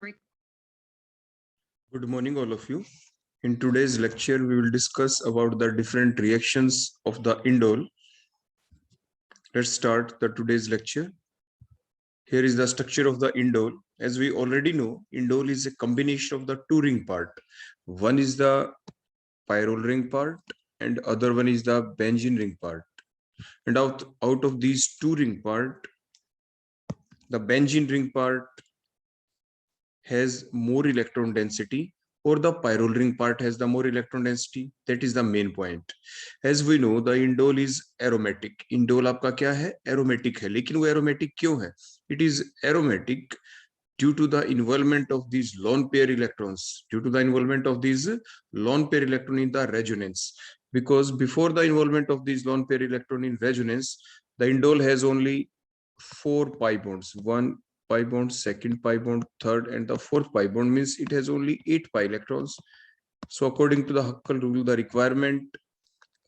Good morning, all of you. In today's lecture, we will discuss about the different reactions of the indole. Let's start the today's lecture. Here is the structure of the indole. As we already know, indole is a combination of the two ring part. One is the pyrrole ring part and other one is the benzene ring part. And out of these two ring part, the benzene ring part has more electron density or the pyrrole ring part has the more electron density. That is the main point. As we know, the indole is aromatic. Indole आपका क्या है? Aromatic है. लेकिन वो aromatic क्यों है? It is aromatic due to the involvement of these lone pair electrons. Due to the involvement of these lone pair electron in the resonance. Because before the involvement of these lone pair electron in resonance, the indole has only 4 pi bonds. One pi bond, second pi bond, third and the fourth pi bond, means it has only 8 pi electrons. So according to the Huckel rule, the requirement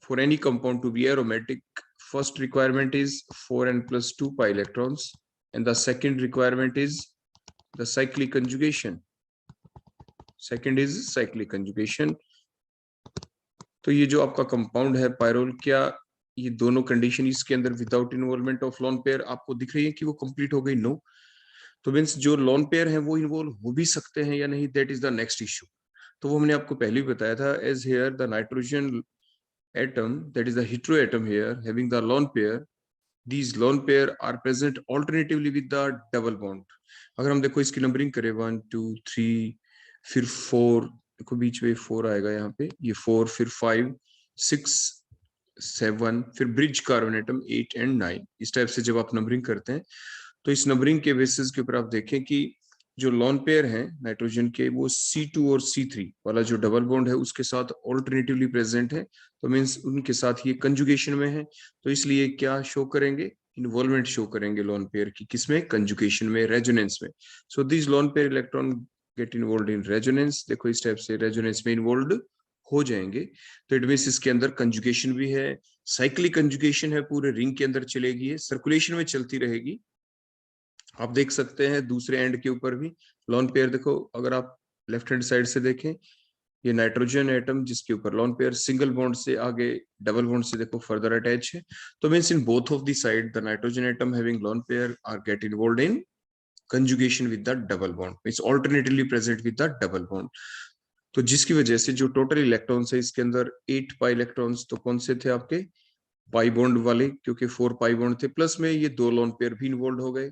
for any compound to be aromatic, first requirement is 4n plus 2 pi electrons and the second requirement is the cyclic conjugation. Second is cyclic conjugation. तो ये जो आपका compound है pyrrole, क्या ये दोनों condition इसके अंदर without involvement of lone pair आपको दिख रही है कि वो कंप्लीट हो गई? नो। तो मीन्स जो लोन पेयर है वो इन्वॉल्व हो भी सकते हैं या नहीं, that is the next issue. तो वो हमने आपको पहले ही बताया था। As here the nitrogen atom, that is the hetero atom here having the lone pair, these lone pair are present alternatively with the double bond. अगर हम देखो इसकी नंबरिंग करें 1 2 3 फिर 4, देखो बीच में 4 आएगा यहाँ पे, ये 4 फिर 5 6 7 फिर ब्रिज कार्बन एटम 8 एंड 9। इस टाइप से जब आप नंबरिंग करते हैं तो इस नंबरिंग के बेसिस के ऊपर आप देखें कि जो लॉन पेयर हैं नाइट्रोजन के, वो C2 और C3 वाला जो डबल बॉन्ड है उसके साथ ऑल्टरनेटिवली प्रेजेंट है। तो मींस उनके साथ ये कंजुगेशन में है, तो इसलिए क्या शो करेंगे? इन्वॉल्वमेंट शो करेंगे लॉन पेयर की। किसमें? कंजुगेशन में, रेजोनेंस में। So this lone pair electron get involved in resonance. देखो इस टाइप से रेजोनेंस में इन्वॉल्वड हो जाएंगे। तो इट मींस इसके अंदर कंजुगेशन भी है, साइक्लिक कंजुगेशन है, पूरे रिंग के अंदर चलेगी, सर्कुलेशन में चलती रहेगी। आप देख सकते हैं दूसरे एंड के ऊपर भी लॉन पेयर। देखो अगर आप लेफ्ट हैंड साइड से देखें, ये नाइट्रोजन एटम जिसके ऊपर लॉन पेयर सिंगल बॉन्ड से आगे डबल बॉन्ड से देखो फर्दर अटैच है। तो means in both of the side the nitrogen atom having lone pair are get involved in conjugation with the double bond, means alternatively present with the double bond. तो जिसकी वजह से जो total electrons है इसके अंदर 8 पाई इलेक्ट्रॉन्स तो कौन से थे? आपके पाई बॉन्ड वाले, क्योंकि 4 पाई बॉन्ड थे, प्लस में ये 2 लॉन पेयर भी इन्वॉल्व हो गए,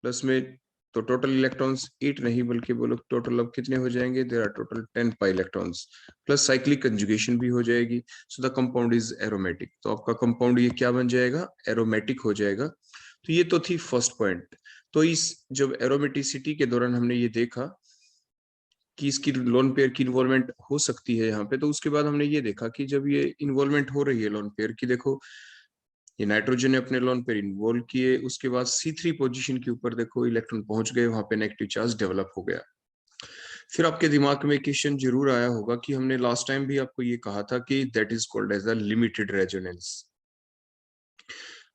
प्लस में तो टोटल इलेक्ट्रॉन्स 8 नहीं बल्कि बोलो टोटल अब कितने हो जाएंगे? There are total 10 pi electrons, plus cyclic conjugation भी हो जाएगी। So the compound is aromatic. तो आपका कंपाउंड ये क्या बन जाएगा? एरोमेटिक हो जाएगा। तो ये तो थी फर्स्ट पॉइंट। तो इस जब एरोमेटिसिटी के दौरान हमने ये देखा कि इसकी लोन पेयर की इन्वॉल्वमेंट हो सकती है यहाँ पे, तो उसके बाद हमने ये देखा कि जब ये इन्वॉल्वमेंट हो रही है लोन पेयर की, देखो ये नाइट्रोजन ने अपने लोन पेयर इन्वॉल्व किए, उसके बाद C3 पोजीशन के ऊपर देखो इलेक्ट्रॉन पहुंच गए, वहां पे नेगेटिव चार्ज डेवलप हो गया। फिर आपके दिमाग में क्वेश्चन जरूर आया होगा कि हमने लास्ट टाइम भी आपको ये कहा था कि that is called as the limited resonance.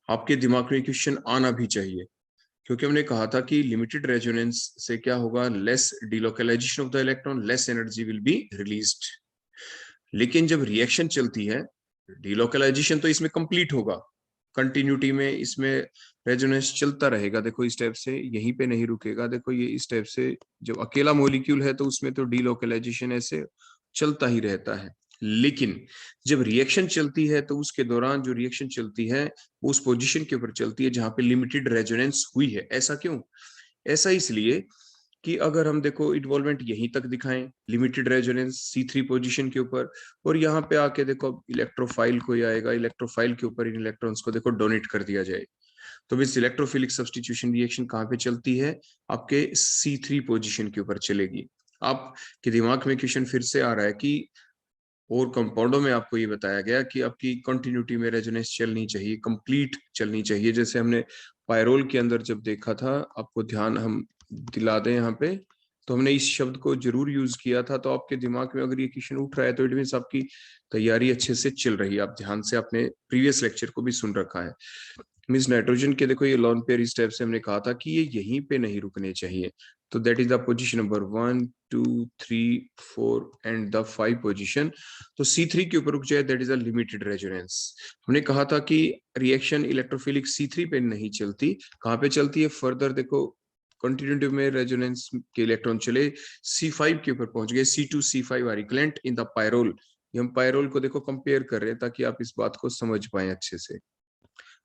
आपके दिमाग में क्वेश्चन आना भी चाहिए, क्योंकि हमने कहा था कि लिमिटेड रेजोनेंस से क्या होगा? Less delocalisation of the electron, less energy will be released. लेकिन जब रिएक्शन चलती है, डिलोकलाइजेशन तो इसमें कंप्लीट होगा, कंटिन्यूटी में इसमें रेजोनेंस चलता रहेगा। देखो इस टाइप से यहीं पे नहीं रुकेगा। देखो ये इस टाइप से जब अकेला मॉलिक्यूल है तो उसमें तो डिलोकलाइजेशन ऐसे चलता ही रहता है। लेकिन जब रिएक्शन चलती है तो उसके दौरान जो रिएक्शन चलती है वो उस पोजीशन के ऊपर चलती है जहां पे लिमिटेड रेजोनेंस हुई है। ऐसा क्यों? ऐसा इसलिए कि अगर हम देखो इन्वॉल्वमेंट यहीं तक दिखाएं, लिमिटेड रेजोनेंस C3 पोजीशन के ऊपर, और यहाँ पे आके देखो इलेक्ट्रोफाइल कोई आएगा, इलेक्ट्रोफाइल के ऊपर इन इलेक्ट्रॉन्स को देखो डोनेट कर दिया जाए, तो इस इलेक्ट्रोफिलिक सब्स्टिट्यूशन रिएक्शन कहाँ पे चलती है? आपके C3 पोजीशन के ऊपर चलेगी। आपके दिमाग में क्वेश्चन फिर से आ रहा है कि और कंपाउंडों में आपको ये बताया गया कि आपकी कंटिन्यूटी में रेजोनेंस चलनी चाहिए, कंप्लीट चलनी चाहिए। जैसे हमने पायरोल के अंदर जब देखा था, आपको ध्यान हम दिला दें यहाँ पे, तो हमने इस शब्द को जरूर यूज किया था। तो आपके दिमाग में अगर ये क्वेश्चन उठ रहा है तो इट मींस आपकी तैयारी अच्छे से चल रही है, आप ध्यान से आपने प्रीवियस लेक्चर को भी सुन रखा है। मीन्स नाइट्रोजन के देखो ये लॉन पेयर इस टाइप से हमने कहा था कि ये यहीं पे नहीं रुकने चाहिए, तो that is the position number 1 2 3 4 and the 5 position. तो C3 के ऊपर रुक जाए that is a limited resonance. हमने कहा था कि रिएक्शन इलेक्ट्रोफिलिक C3 पे नहीं चलती, कहाँ पे चलती है? फर्दर देखो कंटिन्यूटी में रेजोनेंस के इलेक्ट्रॉन चले C5 के ऊपर पहुंच गए, C2 C5 are equivalent in the pyrrole. हम पायरोल को देखो कंपेयर कर रहे हैं ताकि आप इस बात को समझ पाए अच्छे से।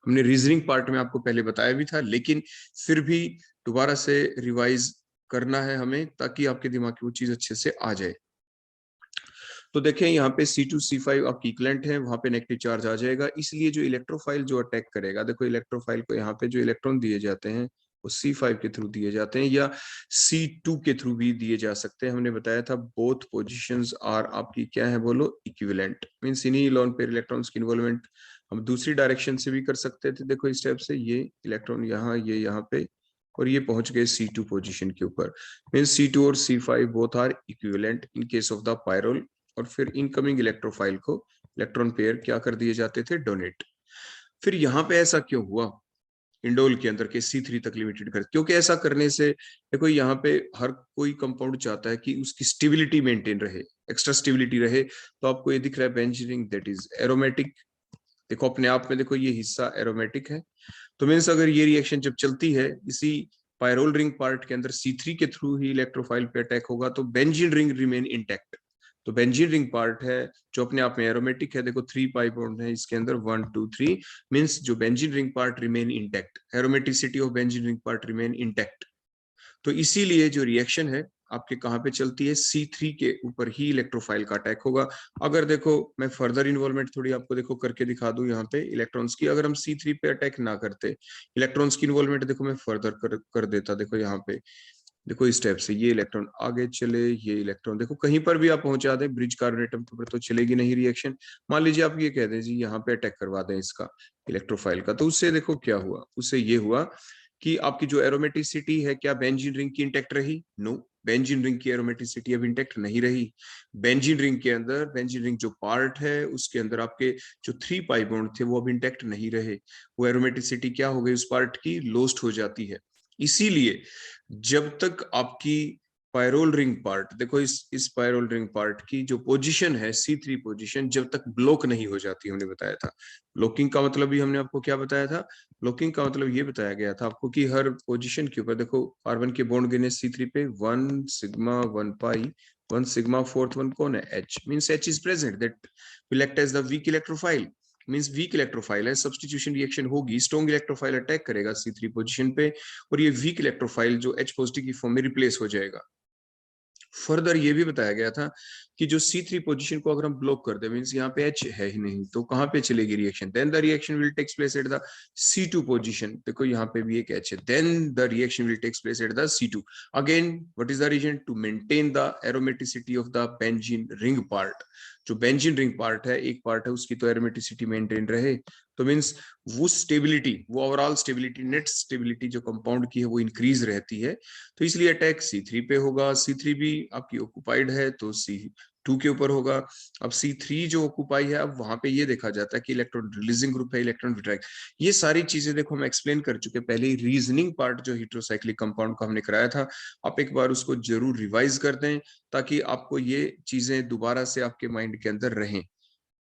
हमने रीजनिंग पार्ट में आपको पहले बताया भी था, लेकिन फिर भी दोबारा से रिवाइज करना है हमें ताकि आपके दिमाग की वो चीज अच्छे से आ जाए। तो देखें यहाँ पे C2 C5 आपकी इक्विवेलेंट है, वहां पे नेगेटिव चार्ज आ जाएगा, इसलिए जो इलेक्ट्रोफाइल जो अटैक करेगा, देखो इलेक्ट्रोफाइल को यहाँ पे जो इलेक्ट्रॉन दिए जाते हैं वो C5 के थ्रू दिए जाते हैं या C2 के थ्रू भी दिए जा सकते हैं। हमने बताया था बोथ पोजिशंस आर आपकी क्या है बोलो, इक्विवेलेंट। मीन्स इन्हीं लोन पेयर इलेक्ट्रॉन्स की इन्वॉल्वमेंट हम दूसरी डायरेक्शन से भी कर सकते थे। देखो इस टाइप से ये इलेक्ट्रॉन यहाँ, ये यहाँ पे, और ये पहुंच गए C2 पोजीशन के ऊपर। मीन्स C2 और C5 both are equivalent in case of the pyrrole. और फिर इनकमिंग इलेक्ट्रोफाइल को इलेक्ट्रॉन पेयर क्या कर दिए जाते थे, डोनेट। फिर यहाँ पे ऐसा क्यों हुआ इंडोल के अंदर के C3 तक लिमिटेड कर? क्योंकि ऐसा करने से देखो यहाँ पे हर कोई कंपाउंड चाहता है कि उसकी स्टेबिलिटी मेंटेन रहे, एक्स्ट्रा स्टेबिलिटी रहे। तो आपको ये दिख रहा है बेंजीन दैट इज एरोमेटिक। देखो अपने आप में देखो ये हिस्सा एरोमेटिक है। तो मीन्स अगर ये रिएक्शन जब चलती है इसी पायरोल रिंग पार्ट के अंदर C3 के थ्रू ही इलेक्ट्रोफाइल पे अटैक होगा, तो बेंजीन रिंग रिमेन इंटैक्ट। तो बेंजीन रिंग पार्ट है जो अपने आप में एरोमेटिक है, देखो 3 पाई बॉन्ड है इसके अंदर 1 2 3, मीन्स जो benzene ring part remain intact, aromaticity of benzene ring part remain intact. तो इसीलिए जो रिएक्शन है आपके कहाँ पे चलती है, C3 के ऊपर ही इलेक्ट्रोफाइल का अटैक होगा। अगर देखो मैं फर्दर इन्वॉल्वमेंट थोड़ी आपको देखो करके दिखा दूं यहाँ पे इलेक्ट्रॉन्स की, अगर हम C3 पे अटैक ना करते, इलेक्ट्रॉन्स की इन्वॉल्वमेंट देखो मैं फर्दर कर देता। देखो यहाँ पे देखो इस टाइप से ये इलेक्ट्रॉन आगे चले, ये इलेक्ट्रॉन देखो कहीं पर भी आप पहुंचा दें ब्रिज कार्बन एटम के ऊपर तो चलेगी नहीं रिएक्शन। मान लीजिए आप ये कह दें जी यहाँ पे अटैक करवा दें इसका इलेक्ट्रोफाइल का, तो उससे देखो क्या हुआ, उससे ये हुआ कि आपकी जो एरोमेटिसिटी है क्या बेंजीन रिंग की इंटैक्ट रही? नो, बेंजीन रिंग की एरोमेटिसिटी अब इंटैक्ट नहीं रही। बेंजीन रिंग के अंदर, बेंजीन रिंग जो पार्ट है उसके अंदर आपके जो 3 पाई बॉन्ड थे वो अब इंटैक्ट नहीं रहे। वो एरोमेटिसिटी क्या हो गई उस पार्ट की, लोस्ट हो जाती है। इसीलिए जब तक आपकी पायरोल रिंग पार्ट, देखो इस पायरोल रिंग पार्ट की जो पोजीशन है C3 पोजीशन, जब तक ब्लॉक नहीं हो जाती, हमने बताया था ब्लॉकिंग का मतलब भी हमने आपको क्या बताया था, ब्लॉकिंग का मतलब ये बताया गया था आपको कि हर पोजीशन के ऊपर देखो कार्बन के बॉन्ड गिने C3 पे 1 sigma 1 pi 1 sigma, fourth one कौन है, H, means H is present, that will act as the weak electrophile. Means weak electrophile है, सब्स्टिट्यूशन रिएक्शन होगी, स्ट्रॉन्ग इलेक्ट्रोफाइल अटैक करेगा C3 पोजीशन पे और ये वीक इलेक्ट्रोफाइल जो H पॉजिटिव की फॉर्म में रिप्लेस हो जाएगा। फर्दर ये भी बताया गया था कि जो C3 पोजीशन को अगर हम ब्लॉक कर दे, मींस यहाँ पे H है ही नहीं, तो कहाँ पे चलेगी reaction, then the reaction will takes place at the C2 position. देखो यहाँ पे भी एक H है, then the reaction will takes place at the C2। Again what is the reason, to maintain the aromaticity of the benzene ring part. जो benzene ring part है, एक part है उसकी तो एरोमेटिसिटी मेंटेन रहे, तो मींस वो स्टेबिलिटी, वो ओवरऑल स्टेबिलिटी, नेट स्टेबिलिटी जो कंपाउंड की है वो इंक्रीज रहती है। तो इसलिए अटैक C3 पे होगा। C3 भी आपकी ऑक्युपाइड है तो C2 के ऊपर होगा। अब C3 जो ऑक्युपाई है, अब वहां पे ये देखा जाता है कि इलेक्ट्रॉन रिलीजिंग ग्रुप है, इलेक्ट्रॉन विड्रॉइंग, ये सारी चीजें देखो हम एक्सप्लेन कर चुके पहले ही। रीजनिंग पार्ट जो हेटेरोसाइक्लिक कंपाउंड का हमने कराया था, आप एक बार उसको जरूर रिवाइज कर दें ताकि आपको ये चीजें दोबारा से आपके माइंड के अंदर रहें।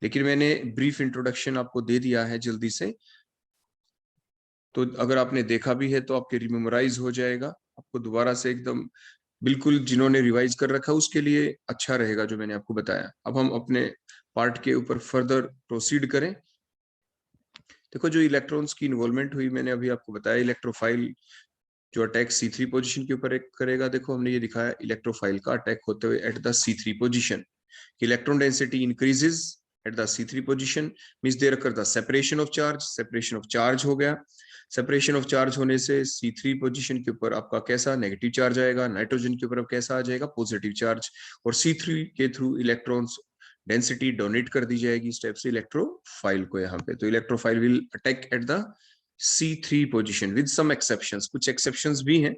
लेकिन मैंने ब्रीफ इंट्रोडक्शन आपको दे दिया है जल्दी से, तो अगर आपने देखा भी है तो आपके रिमेमोराइज हो जाएगा, आपको दोबारा से एकदम बिल्कुल जिन्होंने रिवाइज कर रखा उसके लिए अच्छा रहेगा जो मैंने आपको बताया। अब हम अपने पार्ट के ऊपर फर्दर प्रोसीड करें। देखो जो इलेक्ट्रॉन्स की इन्वॉल्वमेंट हुई, मैंने अभी आपको बताया इलेक्ट्रोफाइल जो अटैक C3 पोजीशन के ऊपर करेगा। देखो हमने ये दिखाया इलेक्ट्रोफाइल का अटैक होते हुए at the C3 position, electron density increases at the C3 position, means there occur the separation of charge, separation of charge हो गया। सेपरेशन ऑफ चार्ज होने से C3 पोजीशन के ऊपर आपका कैसा नेगेटिव चार्ज आएगा, नाइट्रोजन के ऊपर अब कैसा आ जाएगा, पॉजिटिव चार्ज, और C3 के थ्रू इलेक्ट्रॉन्स डेंसिटी डोनेट कर दी जाएगी इस टाइप से इलेक्ट्रोफाइल को यहाँ पे। तो electrophile will attack at the C3 position with some exceptions, कुछ एक्सेप्शंस भी हैं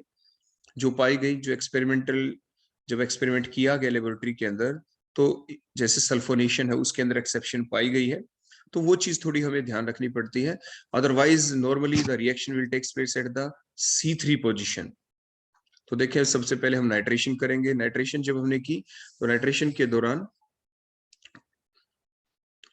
जो पाई गई, जो एक्सपेरिमेंटल जब एक्सपेरिमेंट किया गया लेबोरेटरी के अंदर, तो जैसे सल्फोनेशन है उसके अंदर एक्सेप्शन पाई गई है। तो वो चीज थोड़ी हमें ध्यान रखनी पड़ती है। Otherwise normally the reaction will takes place at the C3 position. तो देखिए सबसे पहले हम नाइट्रेशन करेंगे। नाइट्रेशन जब हमने की तो नाइट्रेशन के दौरान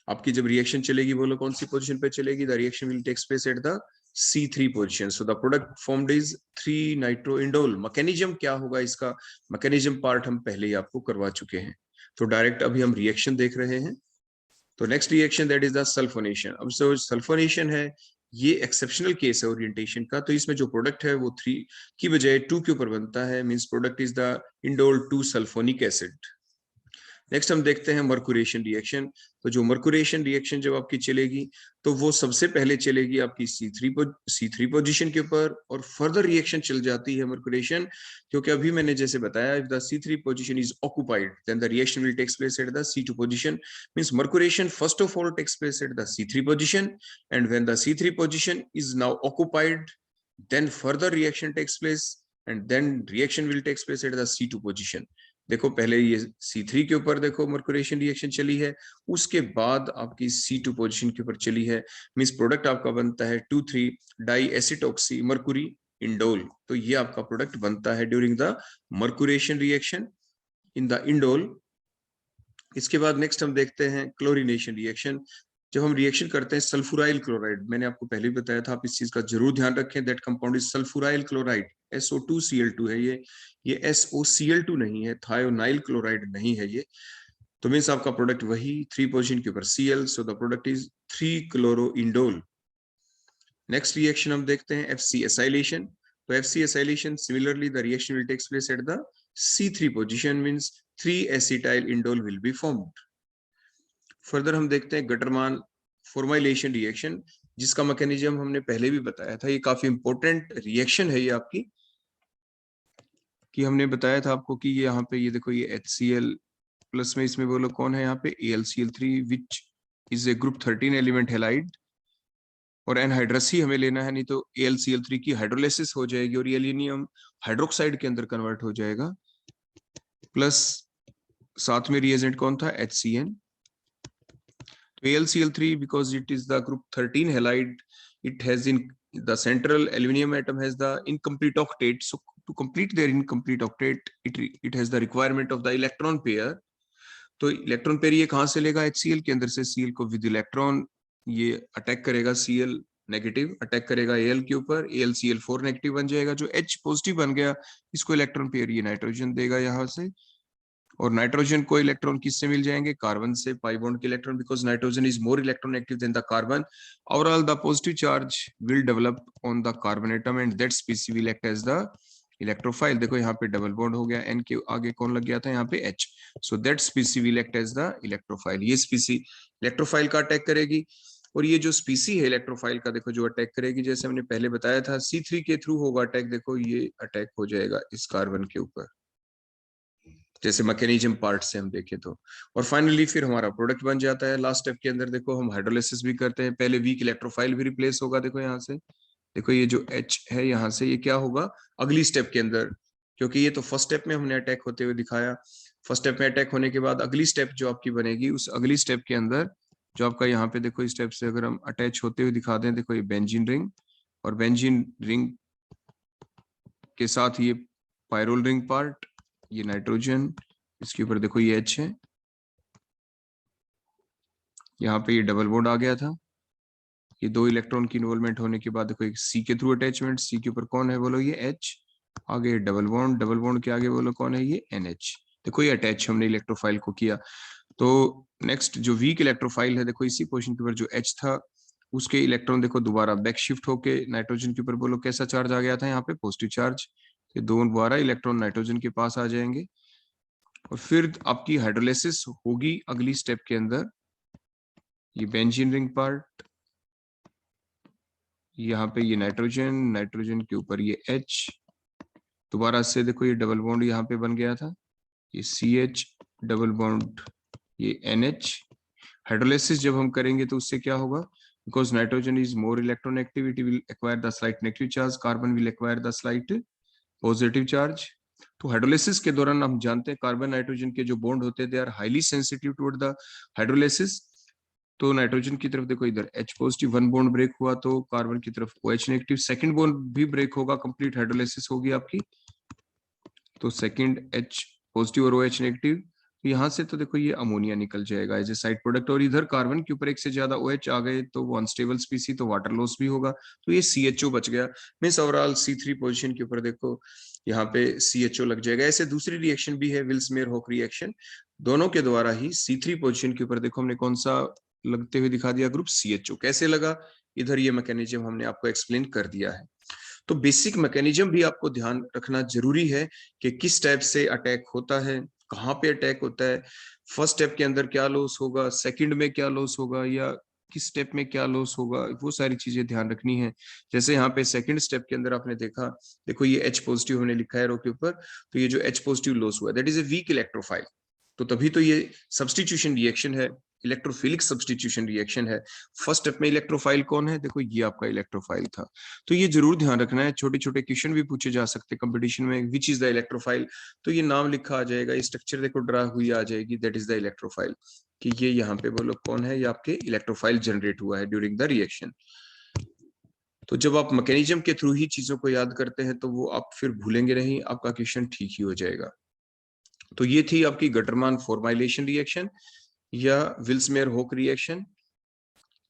आपकी जब रिएक्शन चलेगी बोलो कौन सी पोजीशन पे चलेगी, the reaction will takes place at the C3 position. So the product formed is 3 nitroindole. Mechanism क्या होगा इसका, मैकेनिज्म पार्ट हम पहले ही आपको करवा चुके हैं। तो डायरेक्ट अभी हम रिएक्शन देख रहे हैं। तो next reaction that is the sulphonation. अब जो सल्फोनेशन है ये एक्सेप्शनल केस है ओरिएंटेशन का। तो इसमें जो प्रोडक्ट है वो 3 की बजाय 2 के ऊपर बनता है, means product is the indole 2 sulphonic acid. Next हम देखते हैं मर्कुरेशन रिएक्शन। तो जो मर्कुरेशन रिएक्शन जब आपकी चलेगी तो वो सबसे पहले चलेगी आपकी C3 पोजीशन के ऊपर, और फर्दर रिएक्शन चल जाती है मर्कुरेशन, क्योंकि अभी मैंने जैसे बताया if the C3 position is occupied then the reaction will takes place at the C2 position. Means mercuration first of all takes place at the C3 position, and when the C3 position is now occupied then further reaction takes place and then reaction will takes place at the C2 position। देखो पहले ये C3 के ऊपर देखो मर्कुरेशन reaction चली है, उसके बाद आपकी C2 पोजीशन के ऊपर चली है, मींस प्रोडक्ट आपका बनता है 2,3 डाई एसिटॉक्सी मर्कुरी इंडोल। तो ये आपका प्रोडक्ट बनता है during the mercuration reaction in the indole. इसके बाद नेक्स्ट हम देखते हैं क्लोरीनेशन रिएक्शन। जब हम रिएक्शन करते हैं सल्फुराइल क्लोराइड, मैंने आपको पहले भी बताया था, आप इस चीज का जरूर ध्यान रखें, that compound is sulphuryl chloride, SO2Cl2 है ये SOCl2 नहीं है, थायोनाइल क्लोराइड नहीं है ये। तो मींस आपका प्रोडक्ट वही 3 पोजीशन के ऊपर Cl, so the product is 3 chloroindole. Next reaction हम देखते हैं FC एसाइलेशन। तो FC acylation similarly the reaction will takes place at the C3 position, means 3 acetyl indole will be formed. Further हम देखते हैं गटरमान फॉर्माइलेशन रिएक्शन, जिसका mechanism हमने पहले भी बताया था। ये काफी इंपॉर्टेंट रिएक्शन है ये आपकी, कि हमने बताया था आपको कि ये यहाँ पे ये देखो ये HCl प्लस में इसमें बोलो कौन है यहाँ पे AlCl3 which is A group 13 element halide, और एनहाइड्रस ही हमें लेना है, नहीं तो AlCl3 की हाइड्रोलिसिस हो जाएगी और ये एल्यूमिनियम हाइड्रोक्साइड के अंदर कन्वर्ट हो जाएगा। प्लस साथ में रिएजेंट कौन था, HCN। AlCl3 because it is the group 13 halide, it has in the central aluminum atom has the incomplete octet, so to complete their incomplete octet it has the requirement of the electron pair। तो electron pair ये कहां से लेगा, HCl के अंदर से। Cl को with electron ये अटैक करेगा, Cl नेगेटिव अटैक करेगा Al के ऊपर, AlCl4 नेगेटिव बन जाएगा। जो H पॉजिटिव बन गया इसको इलेक्ट्रॉन पेयर ये नाइट्रोजन देगा यहाँ से, और नाइट्रोजन को इलेक्ट्रॉन किससे मिल जाएंगे, कार्बन से, पाई बॉन्ड के electron, because nitrogen is more electronegative than the carbon. Overall the positive charge will develop on the carbon atom and that species will act as the electrophile. देखो यहाँ पे double bond हो गया, N के आगे कौन लग गया था यहाँ पे H, so that species will act as the electrophile. ये स्पीसी इलेक्ट्रोफाइल का अटैक करेगी, और ये जो स्पीसी है इलेक्ट्रोफाइल का देखो जो अटैक करेगी, जैसे हमने पहले बताया था C3 के थ्रू होगा अटैक, देखो ये अटैक हो जाएगा इस कार्बन के ऊपर, जैसे मैकेनिज्म पार्ट से हम देखें तो। और फाइनली फिर हमारा प्रोडक्ट बन जाता है। लास्ट स्टेप के अंदर देखो हम हाइड्रोलिसिस भी करते हैं, पहले वीक इलेक्ट्रोफाइल भी रिप्लेस होगा, देखो यहाँ से, देखो ये जो H है यहाँ से ये क्या होगा अगली स्टेप के अंदर, क्योंकि ये तो फर्स्ट स्टेप में हमने अटैक होते हुए दिखाया। फर्स्ट स्टेप में अटैक होने के बाद अगली स्टेप जो आपकी बनेगी, उस अगली स्टेप के अंदर जो आपका यहाँ पे देखो इस स्टेप से अगर हम अटैच होते हुए दिखा दें, देखो ये बेंजीन रिंग, और बेंजीन रिंग के साथ ये पायरोल रिंग पार्ट, ये नाइट्रोजन, इसके ऊपर देखो ये H है, यहाँ पे ये डबल बॉन्ड आ गया था, ये 2 इलेक्ट्रॉन की इन्वॉल्वमेंट होने के बाद देखो एक C के थ्रू अटैचमेंट, C के ऊपर कौन है बोलो ये H, आगे डबल बॉन्ड के आगे बोलो कौन है ये NH। देखो ये अटैच हमने इलेक्ट्रोफाइल को किया। तो नेक्स्ट जो वीक इलेक्ट्रोफाइल है, देखो इसी पोजीशन के ऊपर जो H था उसके इलेक्ट्रॉन देखो दोबारा बैक शिफ्ट होके नाइट्रोजन के ऊपर बोलो कैसा चार्ज आ गया था यहाँ पे, पॉजिटिव चार्ज। ये दोबारा इलेक्ट्रॉन नाइट्रोजन के पास आ जाएंगे, और फिर आपकी हाइड्रोलिसिस होगी अगली स्टेप के अंदर। ये बेंजीन रिंग पार्ट, यहाँ पे ये नाइट्रोजन के ऊपर ये H, दोबारा से देखो ये डबल बॉन्ड यहाँ पे बन गया था, ये CH डबल बॉन्ड ये NH। हाइड्रोलिसिस जब हम करेंगे तो उससे क्या होगा, because nitrogen is more electronegative, it will acquire the slight negative charge, carbon will acquire the slight positive charge. तो हाइड्रोलिसिस के दौरान हम जानते हैं कार्बन नाइट्रोजन के जो बॉन्ड होते हैं they are highly sensitive toward the hydrolysis, तो नाइट्रोजन की तरफ देखो इधर H पॉजिटिव 1 बॉन्ड ब्रेक हुआ तो कार्बन की तरफ OH नेगेटिव सेकंड बॉन्ड भी ब्रेक होगा, कंप्लीट हाइड्रोलाइसिस होगी आपकी। तो सेकंड H पॉजिटिव और OH नेगेटिव, यहाँ से तो देखो ये अमोनिया निकल जाएगा एज ए साइड प्रोडक्ट, और इधर कार्बन के ऊपर एक से ज्यादा OH आ गए तो वो अनस्टेबल स्पीसी, तो वाटर लॉस भी होगा, तो ये CHO बच गया। मीन्स ओवरऑल C3 पोजीशन के ऊपर देखो यहाँ पे CHO लग जाएगा। ऐसे दूसरी रिएक्शन भी है, विल्समेयर हॉक रिएक्शन, दोनों के द्वारा ही C3 पोजीशन के ऊपर देखो हमने कौन सा लगते हुए दिखा दिया, ग्रुप CHO। कैसे लगा, इधर ये मैकेनिज्म हमने आपको एक्सप्लेन कर दिया है। तो बेसिक मैकेनिज्म भी आपको ध्यान रखना जरूरी है कि किस टाइप से अटैक होता है, कहाँ पे अटैक होता है, फर्स्ट स्टेप के अंदर क्या लॉस होगा, सेकंड में क्या लॉस होगा, या किस स्टेप में क्या लॉस होगा, वो सारी चीजें ध्यान रखनी है। जैसे यहाँ पे सेकंड स्टेप के अंदर आपने देखा, देखो ये H पॉजिटिव हमने लिखा है रो के ऊपर, तो ये जो H पॉजिटिव लॉस हुआ that is a weak electrophile, तो तभी तो ये सब्स्टिट्यूशन रिएक्शन है, इलेक्ट्रोफिलिक सब्स्टिट्यूशन रिएक्शन है। फर्स्ट स्टेप में इलेक्ट्रोफाइल कौन है, देखो ये आपका इलेक्ट्रोफाइल था। तो ये जरूर ध्यान रखना है, छोटे छोटे क्वेश्चन भी पूछे जा सकते कंपटीशन में, विच इज द इलेक्ट्रोफाइल, तो ये नाम लिखा आ जाएगा, स्ट्रक्चर देखो ड्रा हुई आ जाएगी, दैट इज द इलेक्ट्रोफाइल, कि ये यहाँ पे बोलो कौन है, ये आपके इलेक्ट्रोफाइल जनरेट हुआ है ड्यूरिंग द रिएक्शन। तो जब आप मैकेनिज्म के थ्रू ही चीजों को याद करते हैं तो वो आप फिर भूलेंगे नहीं, आपका क्वेश्चन ठीक ही हो जाएगा। तो ये थी आपकी गटरमान फॉर्माइलेशन रिएक्शन या विल्समेयर हॉक रिएक्शन,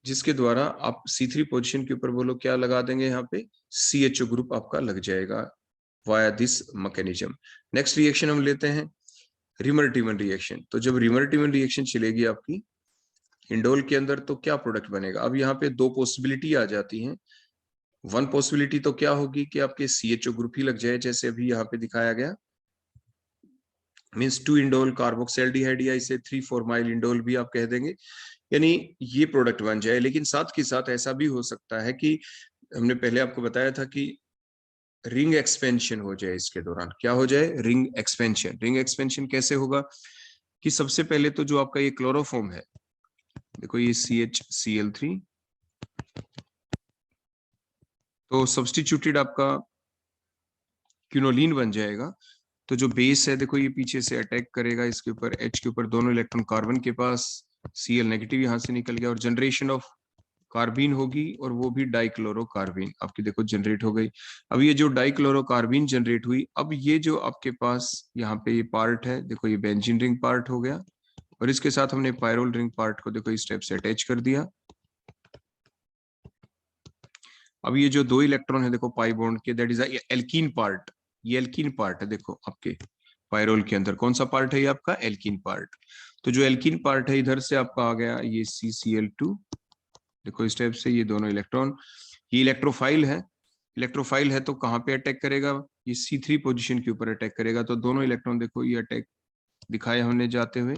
जिसके द्वारा आप C3 पोजीशन के ऊपर बोलो क्या लगा देंगे, यहाँ पे CHO ग्रुप आपका लग जाएगा via this mechanism. Next reaction हम लेते हैं रिमर-टिमन रिएक्शन। तो जब रिमर-टिमन रिएक्शन चलेगी आपकी इंडोल के अंदर तो क्या प्रोडक्ट बनेगा, अब यहाँ पे दो पॉसिबिलिटी आ जाती हैं। वन पॉसिबिलिटी तो क्या होगी कि आपके CHO ग्रुप ही लग जाए, जैसे अभी यहाँ पे दिखाया गया, मीन्स 2 इंडोल कार्बोक्सिल्डिहाइड, या इसे 3,4 इंडोल भी आप कह देंगे, यानी ये प्रोडक्ट बन जाए। लेकिन साथ के साथ ऐसा भी हो सकता है कि हमने पहले आपको बताया था कि रिंग एक्सपेंशन हो जाए, इसके दौरान क्या हो जाए, रिंग एक्सपेंशन। रिंग एक्सपेंशन कैसे होगा कि सबसे पहले तो जो आपका ये क्लोरोफॉर्म है, देखो ये CHCl3, तो सब्स्टिट्यूटेड आपका क्विनोलिन बन जाएगा। तो जो बेस है देखो ये पीछे से अटैक करेगा इसके ऊपर, H के ऊपर दोनों इलेक्ट्रॉन कार्बन के पास, Cl नेगेटिव यहाँ से निकल गया और जनरेशन ऑफ कार्बीन होगी, और वो भी डाइक्लोरोकार्बीन आपकी देखो जनरेट हो गई। अब ये जो डाइक्लोरोकार्बीन जनरेट हुई, अब ये जो आपके पास यहाँ पे ये पार्ट है, देखो ये बेंजीन रिंग पार्ट हो गया, और इसके साथ हमने पायरोल रिंग पार्ट को देखो इस स्टेप से अटैच कर दिया। अब ये जो दो इलेक्ट्रॉन है देखो पाई बॉन्ड के, दैट इज एल्कीन पार्ट, ये एल्कीन पार्ट है देखो आपके पायरोल के अंदर। कौन सा पार्ट है ये आपका, एल्कीन पार्ट। तो जो एल्कीन पार्ट है इधर से आपका आ गया ये CCl2, देखो इस टाइप से ये दोनों इलेक्ट्रॉन, ये इलेक्ट्रोफाइल है, इलेक्ट्रोफाइल है तो कहाँ पे अटैक करेगा, ये C3 पोजीशन के ऊपर अटैक करेगा। तो दोनों इलेक्ट्रॉन देखो ये अटैक दिखाए हमने जाते हुए,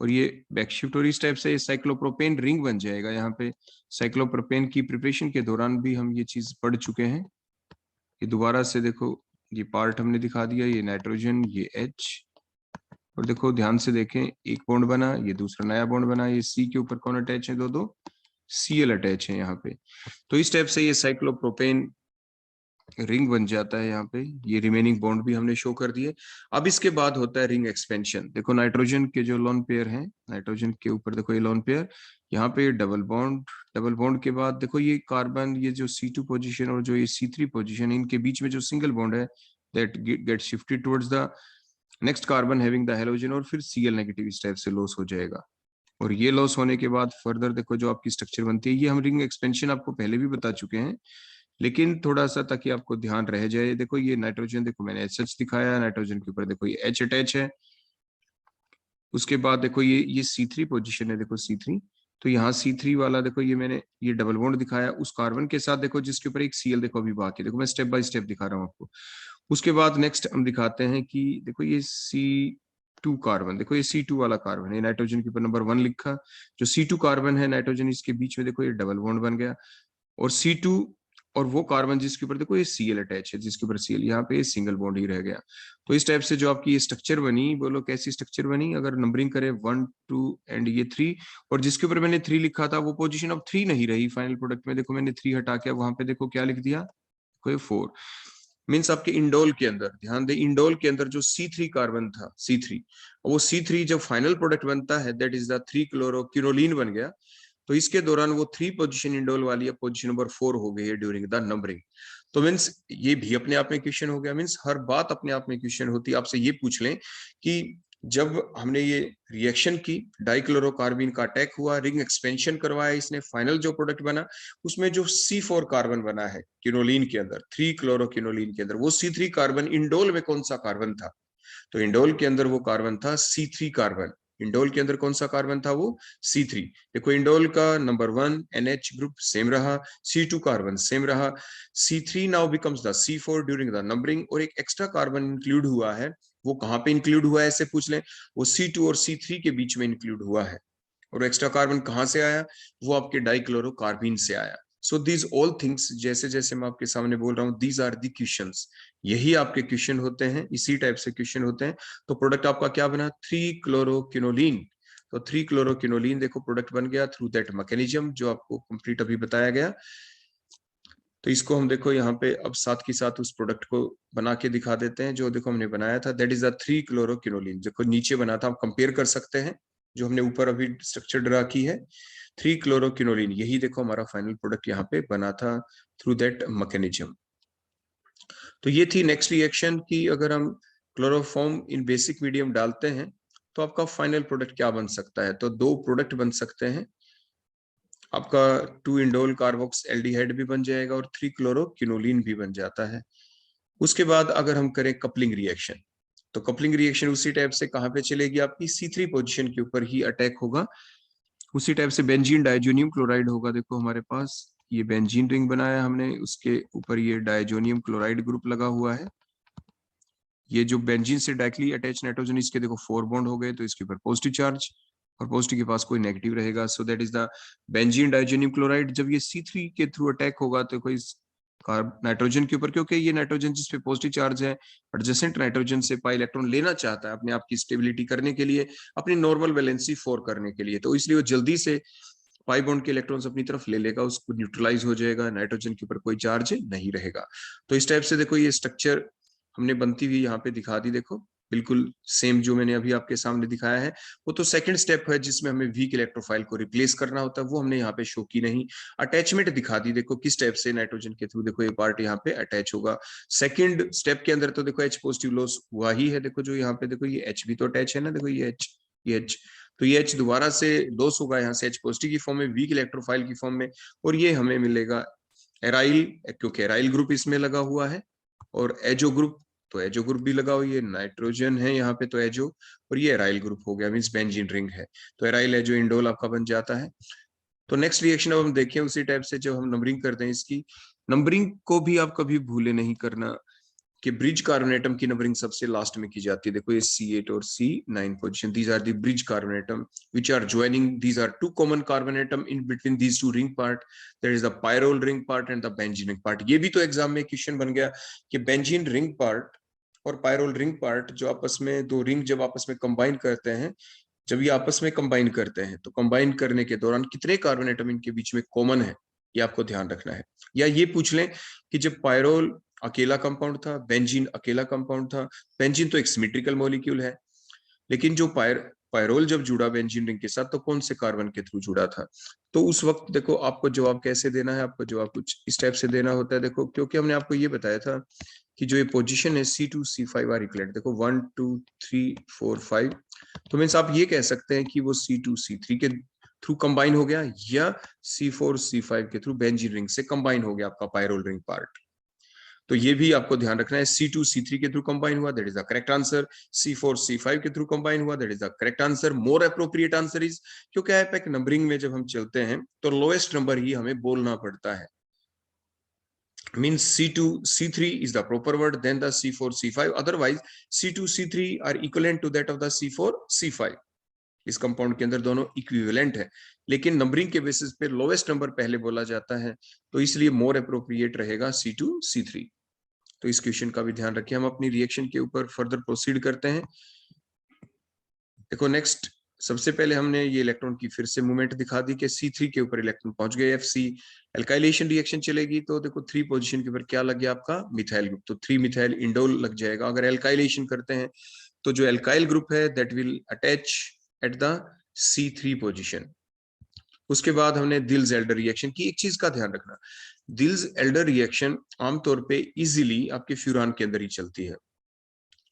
और ये बैकशिफ्ट, और इस टाइप से ये साइक्लोप्रोपेन रिंग बन जाएगा। यहाँ पे साइक्लोप्रोपेन की प्रिपरेशन के दौरान भी हम ये चीज पढ़ चुके हैं। ये दोबारा से देखो ये पार्ट हमने दिखा दिया, ये नाइट्रोजन, ये H, और देखो ध्यान से देखें एक बॉन्ड बना, ये दूसरा नया बॉन्ड बना, ये C के ऊपर कौन अटैच है, दो Cl अटैच है यहाँ पे। तो इस टाइप से ये साइक्लोप्रोपेन रिंग बन जाता है। यहाँ पे ये रिमेनिंग बॉन्ड भी हमने शो कर दिए। अब इसके बाद होता है रिंग एक्सपेंशन। देखो नाइट्रोजन के जो लोन पेयर हैं, नाइट्रोजन के ऊपर देखो ये लोन पेयर, यहाँ पे डबल बॉन्ड, डबल बॉन्ड के बाद देखो ये कार्बन, ये जो C2 पोजीशन और जो ये C3 पोजीशन, इनके बीच में जो सिंगल बॉन्ड है that get shifted towards the next carbon having the halogen, और फिर Cl नेगेटिव इस टाइप से लॉस हो जाएगा। और ये लॉस होने के बाद फर्दर देखो जो आपकी स्ट्रक्चर बनती है, ये हम रिंग एक्सपेंशन आपको पहले भी बता चुके हैं, लेकिन थोड़ा सा ताकि आपको ध्यान रह जाए। देखो ये नाइट्रोजन, देखो मैंने SH दिखाया, नाइट्रोजन के ऊपर देखो ये H अटैच है। उसके बाद देखो ये C3 पोजीशन है, देखो C3, तो यहाँ C3 वाला देखो ये मैंने ये डबल बॉन्ड दिखाया उस कार्बन के साथ, देखो जिसके ऊपर एक Cl देखो अभी बाकी, देखो मैं स्टेप बाय स्टेप दिखा रहा हूँ आपको। उसके बाद नेक्स्ट हम दिखाते हैं कि देखो ये C2 कार्बन, देखो ये C2 वाला कार्बन है, नाइट्रोजन के ऊपर नंबर 1 लिखा, जो C2 कार्बन है नाइट्रोजन, इसके बीच में देखो ये डबल बॉन्ड बन गया, और C2 और वो कार्बन जिसके ऊपर देखो ये Cl अटैच है, जिसके ऊपर Cl, यहाँ पे सिंगल बॉन्ड ही रह गया। तो इस टाइप से जो आपकी ये स्ट्रक्चर बनी, बोलो कैसी स्ट्रक्चर बनी, अगर नंबरिंग करें 1 2 एंड ये 3, और जिसके ऊपर मैंने 3 लिखा था वो पोजीशन अब 3 नहीं रही फाइनल प्रोडक्ट में, देखो मैंने 3 हटा के वहां पे देखो क्या लिख दिया, कोई 4। मीन्स आपके इंडोल के अंदर ध्यान दे, इंडोल के अंदर जो C3 कार्बन था C3, वो C3 जब फाइनल प्रोडक्ट बनता है दैट इज द 3 क्लोरोक्विनोलिन बन गया, तो इसके दौरान वो 3 पोजीशन इंडोल वाली पोजीशन नंबर 4 हो गई है ड्यूरिंग द नंबरिंग। तो मीन्स ये भी अपने आप में क्वेश्चन हो गया, मीन्स हर बात अपने आप में क्वेश्चन होती है। आपसे ये पूछ लें कि जब हमने ये रिएक्शन की, डाइक्लोरोकार्बन का अटैक हुआ, रिंग एक्सपेंशन करवाया इसने, फाइनल जो प्रोडक्ट बना उसमें जो C4 कार्बन बना है किनोलिन के अंदर, 3 क्लोरोकिनोलिन के अंदर, वो C3 कार्बन इंडोल में कौन सा कार्बन था? तो इंडोल के अंदर वो कार्बन था C3 कार्बन। इंडोल के अंदर कौन सा कार्बन था? वो C3। देखो इंडोल का नंबर 1 NH ग्रुप सेम रहा, C2 कार्बन सेम रहा, C3 now becomes the C4 during the numbering, और एक एक्स्ट्रा कार्बन इंक्लूड हुआ है। वो कहां पे इंक्लूड हुआ है ऐसे पूछ लें, वो C2 और C3 के बीच में इंक्लूड हुआ है। और एक्स्ट्रा कार्बन कहां से आया? वो आपके डाइक्लोरोकार्बन से आया। सो दीज ऑल थिंग्स, जैसे जैसे मैं आपके सामने बोल रहा हूँ, दीज आर दी क्वेश्चंस, यही आपके क्वेश्चन होते हैं, इसी टाइप से क्वेश्चन होते हैं। तो प्रोडक्ट आपका क्या बना? 3 क्लोरोकिनोलिन। तो 3 क्लोरोकिनोलिन देखो प्रोडक्ट बन गया थ्रू दैट मैकेनिज्म जो आपको कंप्लीट अभी बताया गया। तो इसको हम देखो यहाँ पे अब साथ के साथ उस प्रोडक्ट को बना के दिखा देते हैं जो देखो हमने बनाया था। दैट इज द 3 क्लोरोकिनोलिन, देखो नीचे बना था, हम कंपेयर कर सकते हैं जो हमने ऊपर अभी स्ट्रक्चर ड्रा की है। 3 क्लोरोकिनोलिन, यही देखो हमारा फाइनल प्रोडक्ट यहाँ पे बना था थ्रू दैट मैकेनिज्म। तो ये थी नेक्स्ट रिएक्शन की, अगर हम क्लोरोफॉर्म इन बेसिक मीडियम डालते हैं तो आपका फाइनल प्रोडक्ट क्या बन सकता है? तो 2 प्रोडक्ट बन सकते हैं, आपका 2 इंडोल कार्बोक्स एल्डिहाइड भी बन जाएगा और 3 क्लोरोकिनोलिन भी बन जाता है। उसके बाद अगर हम करें कपलिंग रिएक्शन, तो कपलिंग रिएक्शन उसी टाइप से कहां पे चलेगी? आपकी C3 पोजीशन के ऊपर ही अटैक होगा। उसी टाइप से बेंजीन डाइजोनियम क्लोराइड होगा, देखो हमारे पास ये बेंजीन रिंग बनाया हमने, उसके ऊपर ये डाइजोनियम क्लोराइड ग्रुप लगा हुआ है। ये जो बेंजीन से डायरेक्टली अटैच नाइट्रोजन, इसके देखो 4 बॉन्ड हो गए, तो इसके ऊपर पॉजिटिव चार्ज और पॉजिटिव के पास कोई नेगेटिव रहेगा। So that is the benzene diazonium chloride. जब ये C3 के थ्रू अटैक होगा तो कोई नाइट्रोजन के ऊपर, क्योंकि ये नाइट्रोजन जिसपे पॉजिटिव चार्ज है, एडजेसेंट नाइट्रोजन से पाई इलेक्ट्रॉन लेना चाहता है अपने आप की स्टेबिलिटी करने के लिए, अपनी नॉर्मल वैलेंसी 4 करने के लिए, तो इसलिए वो जल्दी से पाई बॉन्ड के इलेक्ट्रॉन्स अपनी तरफ ले लेगा, उसको न्यूट्रलाइज हो जाएगा, नाइट्रोजन के ऊपर कोई चार्ज नहीं रहेगा। तो इस टाइप से देखो ये स्ट्रक्चर हमने बनती हुई यहाँ पे दिखा दी, देखो बिल्कुल सेम जो मैंने अभी आपके सामने दिखाया है। वो तो सेकंड स्टेप है जिसमें हमें वीक इलेक्ट्रोफाइल को रिप्लेस करना होता है, वो हमने यहाँ पे शो की नहीं। अटैचमेंट दिखा दी, देखो किस टाइप से नाइट्रोजन के थ्रू देखो ये पार्ट यहाँ पे अटैच होगा। सेकंड स्टेप के अंदर तो देखो H पॉजिटिव लॉस हुआ ही है, देखो जो यहाँ पे देखो ये H भी तो अटैच है ना, देखो ये H, तो ये H दोबारा से लॉस होगा यहाँ से H पॉजिटिव की फॉर्म में, वीक इलेक्ट्रोफाइल की फॉर्म में, और ये हमें मिलेगा एराइल, क्योंकि एराइल ग्रुप इसमें लगा हुआ है, और एजो ग्रुप, तो एजो ग्रुप भी लगा हुआ, ये नाइट्रोजन है यहाँ पे तो एजो, और ये एराइल ग्रुप हो गया, मींस बेंजीन रिंग है, तो एराइल एजो इंडोल आपका बन जाता है। तो नेक्स्ट रिएक्शन अब हम देखें उसी टाइप से, जब हम नंबरिंग करते हैं, इसकी नंबरिंग को भी आप कभी भूले नहीं करना कि ब्रिज कार्बन एटम की नंबरिंग सबसे लास्ट में की जाती है। देखो ये C8 और C9 position, these are the bridge carbon atom which are joining, these are 2 common carbon atom in between these 2 ring part, that is the pyrrole ring part and the benzene ring part. ये भी तो exam में question बन गया कि benzene ring part और pyrrole ring part जो आपस में 2 रिंग जब आपस में कंबाइन करते हैं, जब ये आपस में कंबाइन करते हैं तो कंबाइन करने के दौरान कितने कार्बन एटम इनके बीच में कॉमन है, ये आपको ध्यान रखना है। या ये पूछ लें कि जब पायरोल अकेला कंपाउंड था, बेंजीन अकेला कंपाउंड था, बेंजीन तो एक सिमेट्रिकल मॉलिक्यूल है, लेकिन जो पायरोल जब जुड़ा बेंजीन रिंग के साथ तो कौन से कार्बन के थ्रू जुड़ा था? तो उस वक्त देखो आपको जवाब कैसे देना है, आपको जवाब कुछ इस टाइप से देना होता है। देखो क्योंकि हमने आपको ये बताया था कि जो ये पोजीशन है C2 C5 आर इक्वलेंट, देखो 1 2 3 4 5, तो मीन्स आप ये कह सकते हैं कि वो C2 C3 के थ्रू कंबाइन हो गया, या C4 C5 के थ्रू बेंजीन रिंग से कंबाइन हो गया आपका पायरोल रिंग पार्ट। तो ये भी आपको ध्यान रखना है, C2 C3 के थ्रू कंबाइन हुआ, that is the correct answer. C4 C5 के थ्रू कंबाइन हुआ, that is the correct answer. More appropriate answer is, क्योंकि एपेक नंबरिंग में जब हम चलते हैं तो लोएस्ट नंबर ही हमें बोलना पड़ता है, means C2 C3 is the proper word, then the C4 C5, otherwise C2 C3 are equivalent to that of the C4 C5। इस कंपाउंड के अंदर दोनों इक्विवेलेंट है, लेकिन नंबरिंग के बेसिस पे लोएस्ट नंबर पहले बोला जाता है, तो इसलिए मोर अप्रोप्रिएट रहेगा C2 C3। तो इस क्वेश्चन का भी ध्यान रखिए। हम अपनी रिएक्शन के ऊपर फर्दर प्रोसीड करते हैं। देखो नेक्स्ट, सबसे पहले हमने ये इलेक्ट्रॉन की फिर से मूवमेंट दिखा दी कि C3 के ऊपर इलेक्ट्रॉन पहुंच गए FC, एल्काइलेशन रिएक्शन चलेगी, तो देखो 3 पोजीशन के ऊपर क्या लग गया आपका मिथाइल ग्रुप, तो 3 मिथाइल इंडोल लग जाएगा। अगर एल्काइलेशन करते हैं तो जो एल्काइल ग्रुप है that will attach eight the C3 position, उसके बाद हमने दिल्स एल्डर रिएक्शन की। एक चीज का ध्यान रखना, दिल्स एल्डर रिएक्शन आमतौर पे इजीली आपके फ्यूरान के अंदर ही चलती है,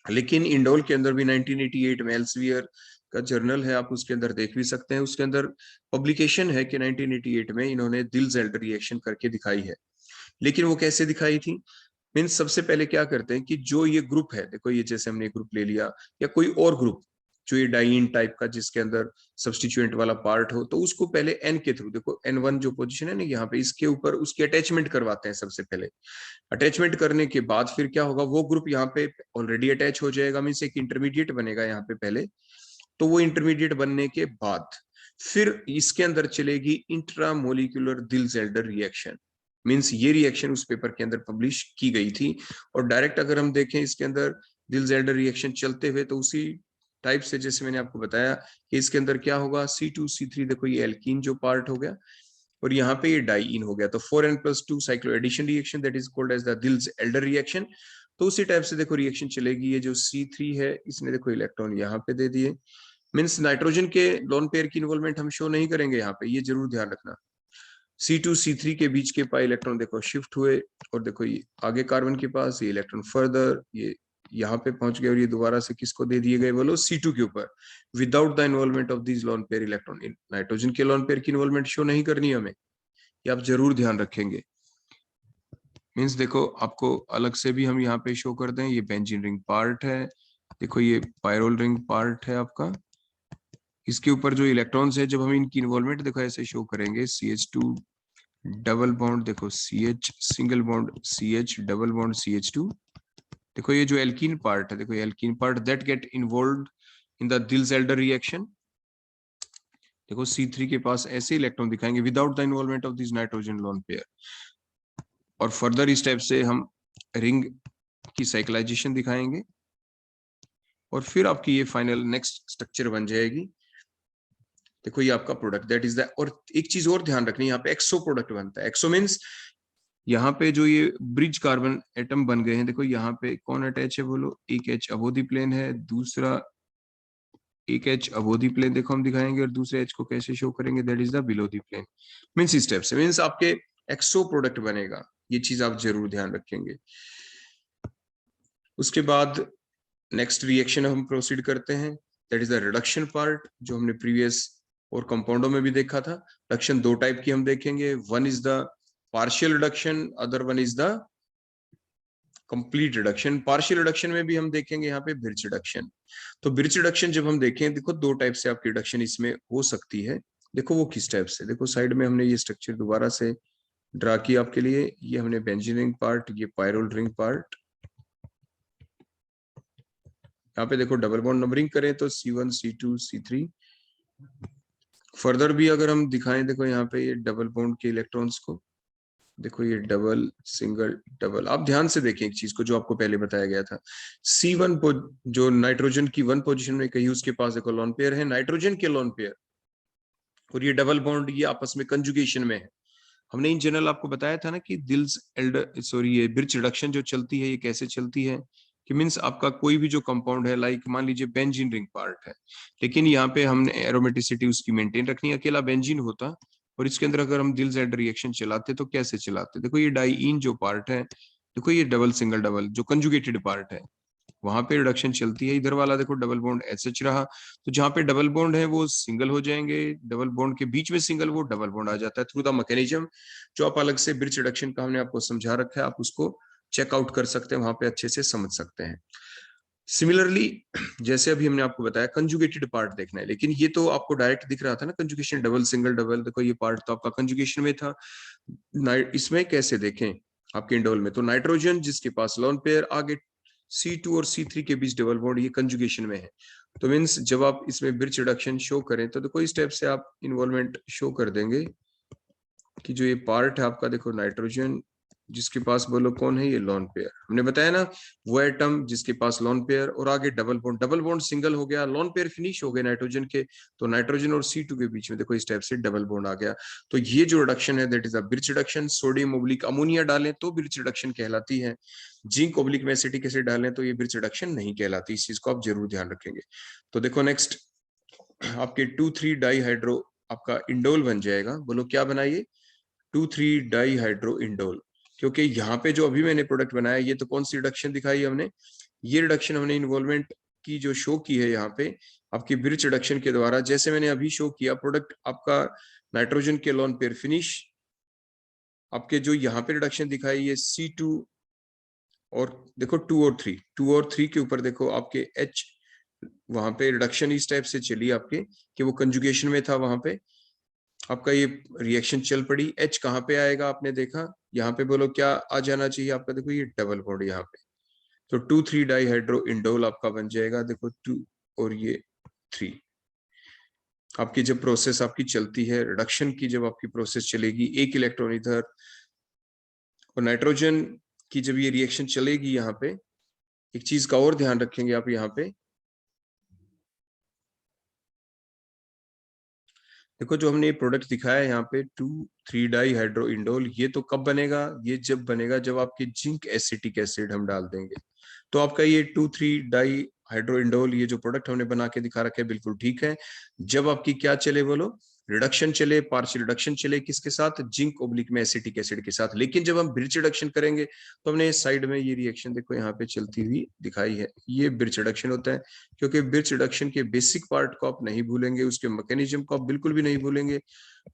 लेकिन इंडोल के अंदर भी 1988 में एल्सेवियर का जर्नल है, आप उसके अंदर देख भी सकते हैं। उसके अंदर पब्लिकेशन है कि 1988 में इन्होंने दिल्स एल्डर रिएक्शन करके दिखाई है। लेकिन वो कैसे दिखाई थी? मीन्स सबसे पहले क्या करते हैं कि जो ये ग्रुप है, देखो ये जैसे हमने ग्रुप ले लिया या कोई और ग्रुप जो ये डाइइन टाइप का जिसके अंदर सब्सटीट्यूएंट वाला पार्ट हो, तो उसको पहले एन के थ्रू, देखो N1 जो पोजीशन है ना यहाँ पे, इसके ऊपर उसकी अटैचमेंट करवाते हैं सबसे पहले। अटैचमेंट करने के बाद फिर क्या होगा, वो ग्रुप यहाँ पे ऑलरेडी अटैच हो जाएगा, मीन्स एक इंटरमीडिएट बनेगा यहाँ पे पहले। तो वो इंटरमीडिएट बनने के बाद फिर इसके अंदर चलेगी इंट्रामोलिकुलर दिल्स एल्डर रिएक्शन। मींस ये रिएक्शन उस पेपर के अंदर पब्लिश की गई थी। और डायरेक्ट अगर हम देखें इसके अंदर दिल्स एल्डर रिएक्शन चलते हुए, तो उसी टाइप से जैसे मैंने आपको बताया कि इसके अंदर क्या होगा, C2C3, देखो ये एल्कीन जो पार्ट हो गया और यहाँ पे ये डाइइन हो गया, तो 4n+2 cyclo addition reaction that is called as the Diels Alder reaction. तो उसी टाइप से देखो रिएक्शन चलेगी। ये जो C3 है इसने देखो इलेक्ट्रॉन यहाँ पे दे दिए, मीन्स नाइट्रोजन के लोन पेयर की इन्वॉल्वमेंट हम शो नहीं करेंगे यहाँ पे, ये जरूर ध्यान रखना। C2C3 के बीच के पाई इलेक्ट्रॉन देखो शिफ्ट हुए और देखो ये आगे कार्बन के पास, ये इलेक्ट्रॉन फर्दर ये यहाँ पे पहुंच गए और ये दोबारा से किसको दे दिए गए, बोलो C2 के ऊपर, without the involvement of this lone pair electron. Nitrogen के लोन पेयर की इन्वॉल्वमेंट शो नहीं करनी हमें, ये आप जरूर ध्यान रखेंगे। मीन्स देखो आपको अलग से भी हम यहाँ पे शो कर दें, ये बेंजीन रिंग पार्ट है, देखो ये पायरोल रिंग पार्ट है आपका, इसके ऊपर जो इलेक्ट्रॉन्स है जब हम इनकी इन्वॉल्वमेंट देखो ऐसे शो करेंगे, CH2 डबल बॉन्ड, देखो CH single bond CH double bond CH2। देखो ये जो एल्कीन पार्ट है, देखो ये alkene part that get involved in the Diels Alder reaction. देखो C3 के पास ऐसे इलेक्ट्रॉन दिखाएंगे without the involvement of this nitrogen lone pair. और फर्दर इस टाइप से हम रिंग की साइक्लाइजेशन दिखाएंगे और फिर आपकी ये फाइनल नेक्स्ट स्ट्रक्चर बन जाएगी। देखो ये आपका प्रोडक्ट दैट इज द, और एक चीज और ध्यान रखनी, यहाँ पे एक्सो प्रोडक्ट बनता है। एक्सो मीन्स यहाँ पे जो ये ब्रिज कार्बन एटम बन गए हैं, देखो यहाँ पे कौन अटैच है, बोलो एक H अबोधी प्लेन है, दूसरा एक H अबोधी प्लेन देखो हम दिखाएंगे और दूसरे H को कैसे शो करेंगे, that is the below the plane. Means इस टाइप से मीन्स आपके एक्सो प्रोडक्ट बनेगा, ये चीज आप जरूर ध्यान रखेंगे। उसके बाद नेक्स्ट रिएक्शन हम प्रोसीड करते हैं, that is the reduction part, जो हमने प्रीवियस और कंपाउंडों में भी देखा था। रिडक्शन दो टाइप की हम देखेंगे, one is the partial reduction, other one is the complete reduction. Partial reduction में भी हम देखेंगे यहाँ पे ब्रिज रिडक्शन। तो ब्रिज रिडक्शन जब हम देखें, देखो दो टाइप से आपकी रिडक्शन इसमें हो सकती है। देखो वो किस टाइप से, देखो साइड में हमने ये स्ट्रक्चर दोबारा से ड्रा किया आपके लिए, ये हमने बेंजीन रिंग पार्ट, ये पायरोल रिंग पार्ट। यहाँ पे देखो डबल बॉन्ड नंबरिंग करें तो C1 C2 C3। फर्दर भी अगर हम दिखाएं, देखो यहाँ पे ये डबल बॉन्ड के इलेक्ट्रॉन्स को, देखो ये डबल सिंगल डबल, आप ध्यान से देखें एक चीज को जो आपको पहले बताया गया था। C1 जो नाइट्रोजन की 1 पोजीशन में कही, उसके पास देखो लोन पेयर है, नाइट्रोजन के लोन पेयर, और ये डबल बॉन्ड ये आपस में कंजुगेशन में है। हमने इन जनरल आपको बताया था ना कि दिल्स एल्डर सॉरी ये ब्रिज रिडक्शन जो चलती है ये कैसे चलती है, कि मीन्स आपका कोई भी जो कंपाउंड है, लाइक मान लीजिए बेंजीन रिंग पार्ट है, लेकिन यहाँ पे हमने एरोमेटिसिटी उसकी मेंटेन रखनी है, अकेला बेंजीन होता और इसके अंदर अगर हम दिल्स एल्डर रिएक्शन चलाते तो कैसे चलाते, देखो ये डाइईन जो पार्ट है, देखो ये डबल सिंगल डबल जो कंजुगेटेड पार्ट है, वहां पे रिडक्शन चलती है। इधर वाला देखो डबल बॉन्ड SH रहा, तो जहां पे डबल बॉन्ड है वो सिंगल हो जाएंगे, डबल बॉन्ड के बीच में सिंगल, वो डबल बॉन्ड आ जाता है थ्रू द मैकेनिज्म, जो आप अलग से ब्रिज रिडक्शन का हमने आपको समझा रखा है, आप उसको चेकआउट कर सकते हैं, वहां पे अच्छे से समझ सकते हैं। सिमिलरली जैसे अभी हमने आपको बताया कंजुगेटेड पार्ट देखना है, लेकिन ये तो आपको डायरेक्ट दिख रहा था ना कंजुगेशन, डबल सिंगल डबल, देखो ये पार्ट तो आपका कंजुगेशन में था। इसमें कैसे देखें आपके इंडोल में, तो नाइट्रोजन जिसके पास लोन पेयर, आगे C2 और C3 के बीच डबल बॉन्ड, ये कंजुगेशन में है। तो मीन्स जब आप इसमें ब्रिज रिडक्शन शो करें तो देखो इस टाइप से आप इन्वॉल्वमेंट शो कर देंगे कि जो ये पार्ट है आपका, देखो नाइट्रोजन जिसके पास बोलो कौन है, ये लोन पेयर, हमने बताया ना वो एटम जिसके पास लोन पेयर और आगे double bond, double bond single हो गया, लोन पेयर फिनिश हो गए नाइट्रोजन के, तो नाइट्रोजन और C2 के बीच में देखो इस टाइप से डबल बॉन्ड आ गया। तो ये जो रिडक्शन है that is a bridge reduction. Sodium oblique ammonia डालें तो ब्रिज रिडक्शन कहलाती है, जिंक ओब्लिक में एसिटिक एसिड डालें तो ये ब्रिज रिडक्शन नहीं कहलाती, इस चीज को आप जरूर ध्यान रखेंगे। तो देखो नेक्स्ट आपके 2,3 डाई हाइड्रो आपका इंडोल बन जाएगा। बोलो क्या बनाइए, 2,3 डाई हाइड्रो इंडोल। क्योंकि यहाँ पे जो अभी मैंने प्रोडक्ट बनाया, ये तो कौन सी रिडक्शन दिखाई हमने, ये रिडक्शन हमने इन्वॉल्वमेंट की जो शो की है यहाँ पे आपकी ब्रिज रिडक्शन के द्वारा। जैसे मैंने अभी शो किया, प्रोडक्ट आपका नाइट्रोजन के लोन पेयर फिनिश, आपके जो यहाँ पे रिडक्शन दिखाई है C2 और देखो 2 और 3 के ऊपर देखो आपके H, वहां पे रिडक्शन इस टाइप से चली आपके कि वो कंजुगेशन में था, वहां पे आपका ये रिएक्शन चल पड़ी। H कहाँ पे आएगा आपने देखा, यहाँ पे बोलो क्या आ जाना चाहिए आपका, देखो ये डबल बॉन्ड यहाँ पे, तो 2,3 डाई हाइड्रो इंडोल आपका बन जाएगा। देखो 2 और ये 3, आपकी जब प्रोसेस आपकी चलती है रिडक्शन की, जब आपकी प्रोसेस चलेगी, एक इलेक्ट्रॉन इधर और नाइट्रोजन की जब ये रिएक्शन चलेगी, यहाँ पे एक चीज का और ध्यान रखेंगे आप, यहाँ पे देखो जो हमने ये प्रोडक्ट दिखाया है यहाँ पे 2,3 डाई हाइड्रो इंडोल, ये तो कब बनेगा, ये जब बनेगा जब आपके जिंक एसिटिक एसिड हम डाल देंगे। तो आपका ये 2,3 डाई हाइड्रो इंडोल, ये जो प्रोडक्ट हमने बना के दिखा रखा है बिल्कुल ठीक है। जब आपकी क्या चले बोलो, रिडक्शन चले, पार्शियल रिडक्शन चले, किसके साथ, जिंक ओब्लिक में एसिटिक एसिड के साथ। लेकिन जब हम ब्रिज रिडक्शन करेंगे तो हमने इस साइड में ये रिएक्शन देखो यहाँ पे चलती हुई दिखाई है, ये ब्रिज रिडक्शन होता है। क्योंकि ब्रिज रिडक्शन के बेसिक पार्ट को आप नहीं भूलेंगे, उसके मैकेनिज्म को आप बिल्कुल भी नहीं भूलेंगे,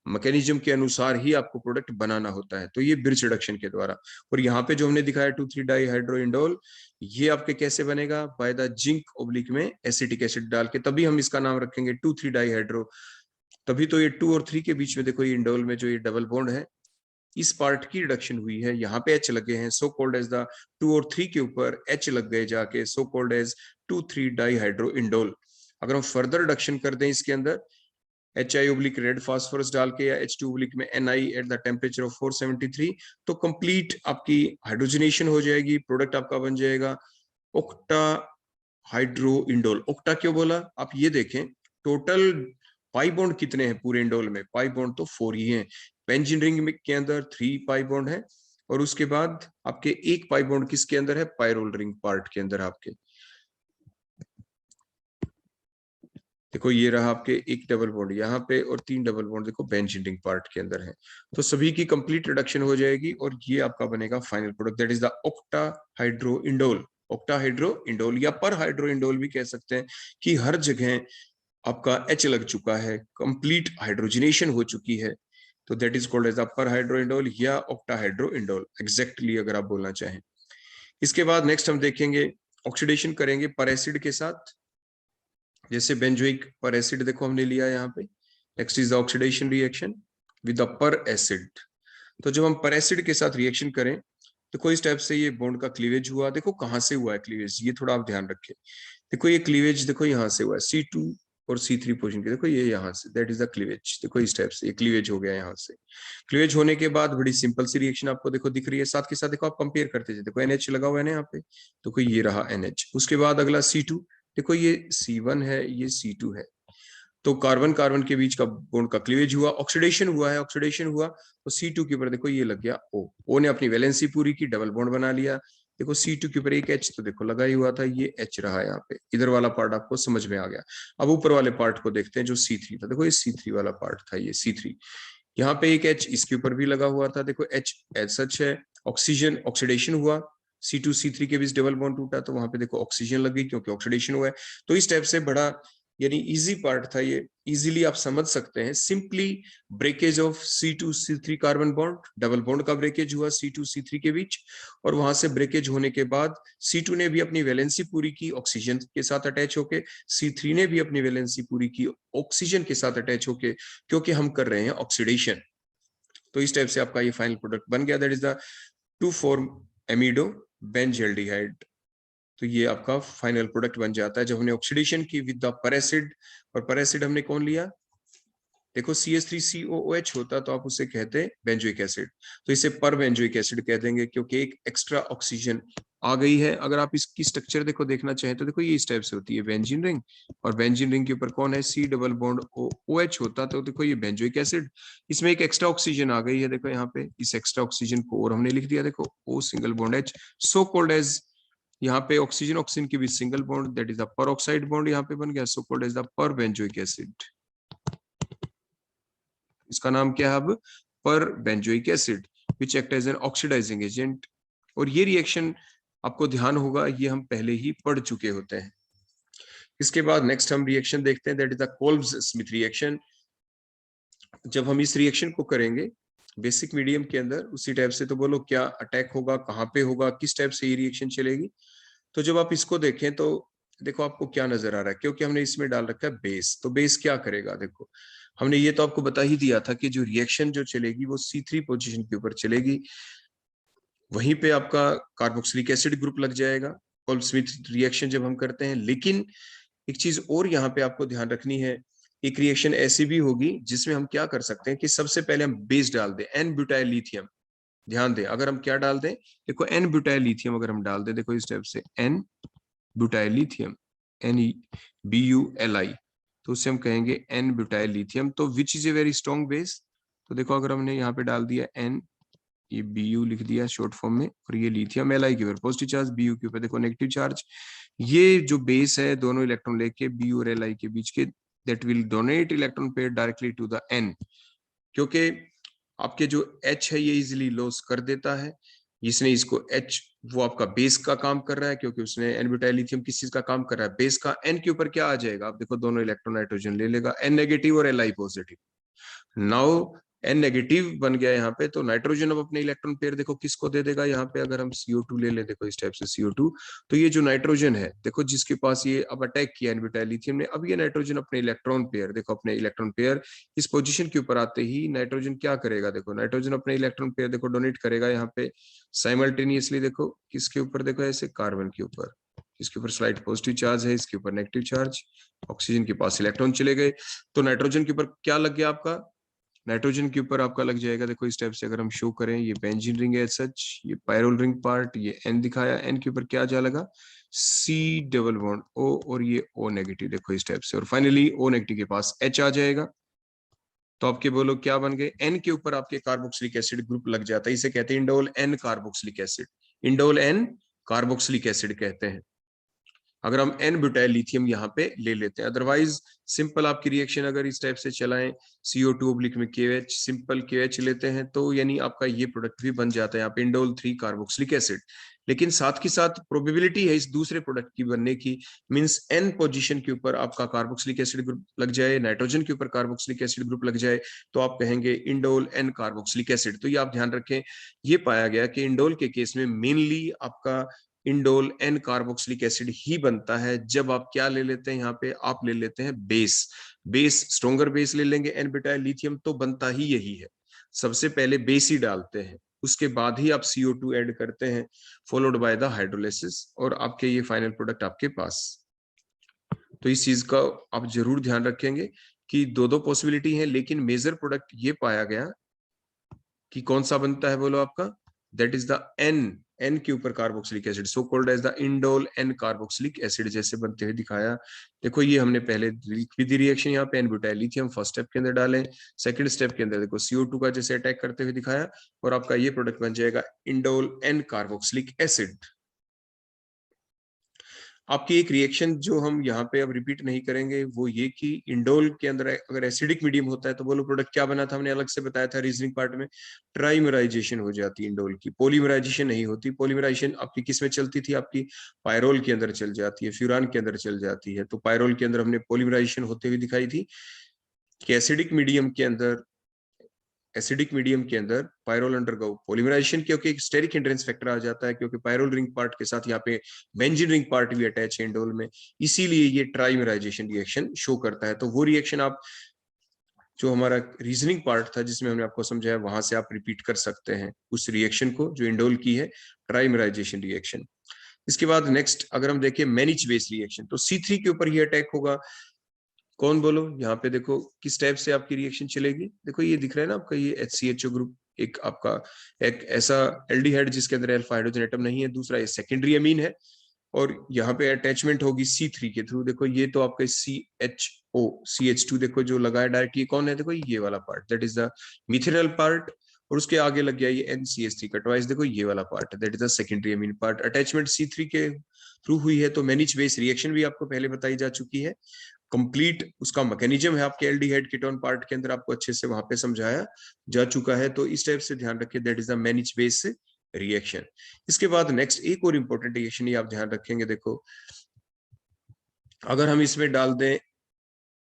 मैकेनिज्म के अनुसार ही आपको प्रोडक्ट बनाना होता है। तो ये ब्रिज रिडक्शन के द्वारा। और यहाँ पे जो हमने दिखाया 2,3 डाई हाइड्रो इंडोल, ये आपके कैसे बनेगा, बाय द जिंक ओब्लिक में एसिटिक एसिड डाल के, तभी हम इसका नाम रखेंगे 2,3 डाई हाइड्रो। तभी तो ये 2 और 3 के बीच में देखो ये इंडोल में जो ये डबल बॉन्ड है, इस पार्ट की रिडक्शन हुई है, यहाँ पे H लगे हैं, सो कॉल्ड एज द 2 और 3 के ऊपर H लग गए जाके, so called as 2,3 di hydro indole. अगर हम फर्दर रिडक्शन कर दें इसके अंदर HI ओब्लिक रेड फास्फोरस डाल के, या H2 ओब्लिक में NI at the temperature of 473, तो कंप्लीट आपकी हाइड्रोजनेशन हो जाएगी, प्रोडक्ट आपका बन जाएगा ऑक्टा हाइड्रो इंडोल। ऑक्टा क्यों बोला, आप ये देखें टोटल पाई बॉन्ड कितने हैं पूरे इंडोल में, पाई बॉन्ड तो 4 ही हैं। बेंजीन रिंग के अंदर 3 पाई बॉन्ड है, और उसके बाद आपके एक पाई बॉन्ड किसके अंदर है, पायरोल रिंग पार्ट के अंदर आपके। देखो ये रहा आपके एक डबल बॉन्ड यहाँ पे और 3 डबल बॉन्ड देखो बेंजीन रिंग पार्ट के अंदर है। तो सभी की कंप्लीट रिडक्शन हो जाएगी और ये आपका बनेगा final product, that is the octa hydro indole. Octa hydro indole या पर हाइड्रो इंडोल भी कह सकते हैं, कि हर जगह आपका H लग चुका है, कंप्लीट हाइड्रोजनेशन हो चुकी है, तो that is called as upper hydro indole या ऑक्टा हाइड्रो इंडोल, एग्जैक्टली अगर आप बोलना चाहें। इसके बाद नेक्स्ट हम देखेंगे ऑक्सीडेशन करेंगे पर एसिड के साथ, जैसे बेंजोइक पर एसिड देखो हमने लिया यहाँ पे। Next is the oxidation reaction with the पर एसिड। तो जब हम पर एसिड के साथ रिएक्शन करें तो कोई स्टेप से ये बॉन्ड का क्लीवेज हुआ, देखो कहां से हुआ है क्लीवेज, ये थोड़ा आप ध्यान रखें। देखो ये क्लीवेज देखो यहाँ से हुआ है, C2 और C3 पोजीशन के, देखो ये यहाँ से, दैट इज द क्लीवेज। देखो इस टाइप से ये क्लीवेज हो गया यहाँ से। क्लीवेज होने के बाद बड़ी सिंपल सी रिएक्शन आपको देखो दिख रही है, साथ के साथ देखो आप कंपेयर करते जाए, देखो NH लगा हुआ है ना यहाँ पे, देखो ये रहा NH। उसके बाद अगला C2, देखो ये C1 है, ये C2 है, तो कार्बन कार्बन के बीच का बॉन्ड का क्लीवेज हुआ, ऑक्सीडेशन हुआ है, ऑक्सीडेशन हुआ तो C2 के ऊपर देखो ये लग गया O ने अपनी वैलेंसी पूरी की, डबल बॉन्ड बना लिया। देखो C2 के ऊपर एक H तो देखो लगा ही हुआ था, ये H रहा यहाँ पे, इधर वाला पार्ट आपको समझ में आ गया। अब ऊपर वाले पार्ट को देखते हैं जो C3 था, देखो ये C3 वाला पार्ट था, ये C3, यहाँ पे एक H इसके ऊपर भी लगा हुआ था, देखो H एज सच है, ऑक्सीजन ऑक्सीडेशन हुआ, C2 C3 के बीच डबल बॉन्ड टूटा तो वहां पे देखो ऑक्सीजन लग गई क्योंकि ऑक्सीडेशन हुआ है। तो इस टाइप से बड़ा यानी इजी पार्ट था ये, इजीली आप समझ सकते हैं। Simply breakage of C2 C3 carbon bond, double bond का ब्रेकेज हुआ C2 C3 के बीच, और वहां से ब्रेकेज होने के बाद C2 ने भी अपनी वैलेंसी पूरी की ऑक्सीजन के साथ अटैच होके, C3 ने भी अपनी वैलेंसी पूरी की ऑक्सीजन के साथ अटैच होके, क्योंकि हम कर रहे हैं ऑक्सीडेशन। तो इस टाइप से आपका ये फाइनल प्रोडक्ट बन गया, दैट इज द 2,4 एमिडो बेंजल्डिहाइड। तो ये आपका फाइनल प्रोडक्ट बन जाता है जब हमने ऑक्सीडेशन की विद द पर एसिड। और पर एसिड हमने कौन लिया, देखो CH3COOH होता तो आप उसे कहते बेंजोइक एसिड, तो इसे पर बेंजोइक एसिड कह देंगे क्योंकि एक एक्स्ट्रा ऑक्सीजन आ गई है। अगर आप इसकी स्ट्रक्चर देखो देखना चाहें तो देखो ये इस टाइप से होती है बेंजीन रिंग, और बेंजीन रिंग के ऊपर कौन है, C डबल बॉन्ड OH होता, तो देखो ये बेंजोइक एसिड, इसमें एक एक्स्ट्रा ऑक्सीजन आ गई है, देखो यहाँ पे इस एक्स्ट्रा ऑक्सीजन को और हमने लिख दिया, देखो O single bond H, so called as, यहाँ पे ऑक्सीजन ऑक्सीजन के बीच single bond, that is the peroxide bond यहाँ पे बन गया, so called as the perbenzoic acid. इसका नाम क्या है अब, perbenzoic acid which act as an oxidising agent. और ये रिएक्शन आपको ध्यान होगा ये हम पहले ही पढ़ चुके होते हैं। इसके बाद नेक्स्ट हम रिएक्शन देखते हैं, that is the Kolbe's Smith reaction. जब हम इस रिएक्शन को करेंगे बेसिक मीडियम के अंदर उसी टाइप से, तो बोलो क्या अटैक होगा, कहाँ पे होगा, किस टाइप से ये रिएक्शन चलेगी। तो जब आप इसको देखें तो देखो आपको क्या नजर आ रहा है, क्योंकि हमने इसमें डाल रखा है बेस। तो बेस क्या करेगा, देखो हमने ये तो आपको बता ही दिया था कि जो रिएक्शन जो चलेगी वो C3 पोजीशन के ऊपर चलेगी, वहीं पे आपका कार्बोक्सिलिक एसिड ग्रुप लग जाएगा कोल्ब स्मिथ रिएक्शन जब हम करते हैं। लेकिन एक चीज और यहाँ पे आपको ध्यान रखनी है, एक रिएक्शन ऐसी भी होगी जिसमें हम क्या कर सकते हैं कि सबसे पहले हम बेस डाल दें एन ब्यूटाइल लिथियम। ध्यान दें, अगर हम क्या डाल दें, देखो एन ब्यूटाइल लिथियम अगर हम डाल दें, देखो इस टाइप से एन ब्यूटाइल लिथियम, NeBuLi, तो उससे हम कहेंगे एन ब्यूटाइल लिथियम। तो which is a very strong base. तो देखो अगर हमने यहाँ पे डाल दिया एन, ये Bu लिख दिया शॉर्ट फॉर्म में, और ये लिथियम Li के ऊपर पॉजिटिव चार्ज, Bu के ऊपर देखो नेगेटिव चार्ज। ये जो बेस है दोनों इलेक्ट्रॉन लेके Bu और Li के बीच के, that will donate electron pair directly to the N, क्योंकि आपके जो H है ये इजिली लॉस कर देता है। इसने इसको H, वो आपका बेस का काम कर रहा है, क्योंकि उसने एन ब्यूटाइल लिथियम किस चीज का काम कर रहा है, बेस का। N के ऊपर क्या आ जाएगा, आप देखो दोनों इलेक्ट्रॉन नाइट्रोजन ले लेगा, N नेगेटिव और Li positive. Now N negative बन गया यहाँ पे, तो नाइट्रोजन अब अपने इलेक्ट्रॉन पेयर देखो किसको दे देगा, यहाँ पे अगर हम CO2 ले लें, देखो इस टाइप से CO2, तो ये जो नाइट्रोजन है देखो जिसके पास ये अब अटैक किया एन ब्यूटाइल लिथियम ने, अब ये नाइट्रोजन अपने इलेक्ट्रॉन पेयर, देखो अपने इलेक्ट्रॉन पेयर इस पोजीशन के ऊपर आते ही नाइट्रोजन क्या करेगा, देखो नाइट्रोजन अपने इलेक्ट्रॉन पेयर देखो डोनेट करेगा यहाँ पे साइमल्टेनियसली, देखो किसके ऊपर, देखो ऐसे कार्बन के ऊपर, इसके ऊपर स्लाइड पॉजिटिव चार्ज है, इसके ऊपर नेगेटिव चार्ज, ऑक्सीजन के पास इलेक्ट्रॉन चले गए, तो नाइट्रोजन के ऊपर क्या लग गया आपका, नाइट्रोजन के ऊपर आपका लग जाएगा, देखो इस टाइप से अगर हम शो करें, ये बेंजीन रिंग है सच, ये पायरोल रिंग पार्ट, ये N दिखाया, N के ऊपर क्या जा लगा, C डबल बॉन्ड O, और ये O नेगेटिव, देखो इस टाइप से, और फाइनली O नेगेटिव के पास H आ जाएगा। तो आपके बोलो क्या बन गए, N के ऊपर आपके कार्बोक्सिलिक एसिड ग्रुप लग जाता है, इसे कहते हैं indole N carboxylic acid, indole N carboxylic acid कहते हैं, अगर हम एन ब्यूटाइल लिथियम यहाँ पे ले लेते हैं। अदरवाइज सिंपल आपकी रिएक्शन अगर इस टाइप से चलाएं, CO2 ओब्लिक में KH, सिंपल KH लेते हैं, तो यानी आपका ये प्रोडक्ट भी बन जाता है यहाँ पे इंडोल 3 कार्बोक्सिलिक एसिड। लेकिन साथ के साथ प्रोबेबिलिटी है इस दूसरे प्रोडक्ट की बनने की, मींस N पोजीशन के ऊपर आपका कार्बोक्सिलिक एसिड ग्रुप लग जाए, नाइट्रोजन के ऊपर कार्बोक्सिलिक एसिड ग्रुप लग जाए, तो आप कहेंगे इंडोल N कार्बोक्सिलिक एसिड। तो ये आप ध्यान रखें, ये पाया गया कि इंडोल के केस में मेनली आपका इंडोल N कार्बोक्सिलिक एसिड ही बनता है जब आप क्या ले लेते हैं, यहाँ पे आप ले लेते हैं बेस। बेस स्ट्रॉन्गर बेस ले लेंगे एन ब्यूटाइल लिथियम, तो बनता ही यही है, सबसे पहले बेस ही डालते हैं, उसके बाद ही आप CO2 ऐड करते हैं, फॉलोड बाय द हाइड्रोलिसिस, और आपके ये फाइनल प्रोडक्ट आपके पास। तो इस चीज का आप जरूर ध्यान रखेंगे कि दो दो पॉसिबिलिटी है, लेकिन मेजर प्रोडक्ट ये पाया गया कि कौन सा बनता है, बोलो आपका, दैट इज द एन के ऊपर carboxylic acid, so called as the indole N carboxylic acid, जैसे बनते हुए दिखाया। देखो ये हमने पहले लिख भी दी रिएक्शन, यहाँ पे n butyl lithium first step के अंदर डालें, सेकंड स्टेप के अंदर देखो CO2 का जैसे अटैक करते हुए दिखाया, और आपका ये प्रोडक्ट बन जाएगा इंडोल N कार्बोक्सिलिक एसिड। आपकी एक रिएक्शन जो हम यहाँ पे अब रिपीट नहीं करेंगे वो ये कि इंडोल के अंदर अगर एसिडिक मीडियम होता है तो बोलो प्रोडक्ट क्या बना था, हमने अलग से बताया था रीजनिंग पार्ट में, ट्राइमराइजेशन हो जाती है इंडोल की, पॉलीमराइजेशन नहीं होती। पॉलीमराइजेशन आपकी किस में चलती थी, आपकी पायरोल के अंदर चल जाती है, फ्यूरान के अंदर चल जाती है। तो पायरोल के अंदर हमने पॉलीमराइजेशन होते हुए दिखाई थी कि एसिडिक मीडियम के अंदर पायरोल अंडरगो पॉलीमराइजेशन, क्योंकि एक स्टेरिक हिंड्रेंस फैक्टर आ जाता है, क्योंकि पायरोल रिंग पार्ट के साथ यहाँ पे बेंजीन रिंग पार्ट भी अटैच है इंडोल में, इसीलिए ये ट्राइमराइजेशन रिएक्शन शो करता है। तो वो रिएक्शन आप जो हमारा रीजनिंग पार्ट था जिसमें हमने आपको समझाया, वहां से आप रिपीट कर सकते हैं उस रिएक्शन को जो इंडोल की है, ट्राइमराइजेशन रिएक्शन। इसके बाद नेक्स्ट अगर हम देखें मैनिच बेस रिएक्शन, तो C3 के ऊपर ये अटैक होगा, कौन बोलो, यहाँ पे देखो किस टाइप से आपकी रिएक्शन चलेगी, देखो ये दिख रहा है ना आपका ये HCHO ग्रुप, एक आपका एक ऐसा एल्डिहाइड जिसके अंदर अल्फा हाइड्रोजन एटम नहीं है, दूसरा ये सेकेंडरी अमीन है, और यहाँ पे अटैचमेंट होगी C3 के थ्रू। देखो ये तो आपका CHO CH2 देखो जो लगा है डायरेक्ट, ये कौन है, देखो ये वाला part that is the methanol part, और उसके आगे लग गया ये NCH3 का ट्वाइस, देखो ये वाला part that is the secondary amine part, attachment C3 के थ्रू हुई है। तो मैनिच बेस रिएक्शन भी आपको पहले बताई जा चुकी है। कंप्लीट उसका मैकेनिज्म है आपके एल्डिहाइड कीटोन पार्ट के अंदर, आपको अच्छे से वहां पे समझाया जा चुका है। तो इस टाइप से ध्यान रखिए, that is the Mannich base reaction. इसके बाद नेक्स्ट एक और इंपॉर्टेंट रिएक्शन ये आप ध्यान रखेंगे, देखो अगर हम इसमें डाल दें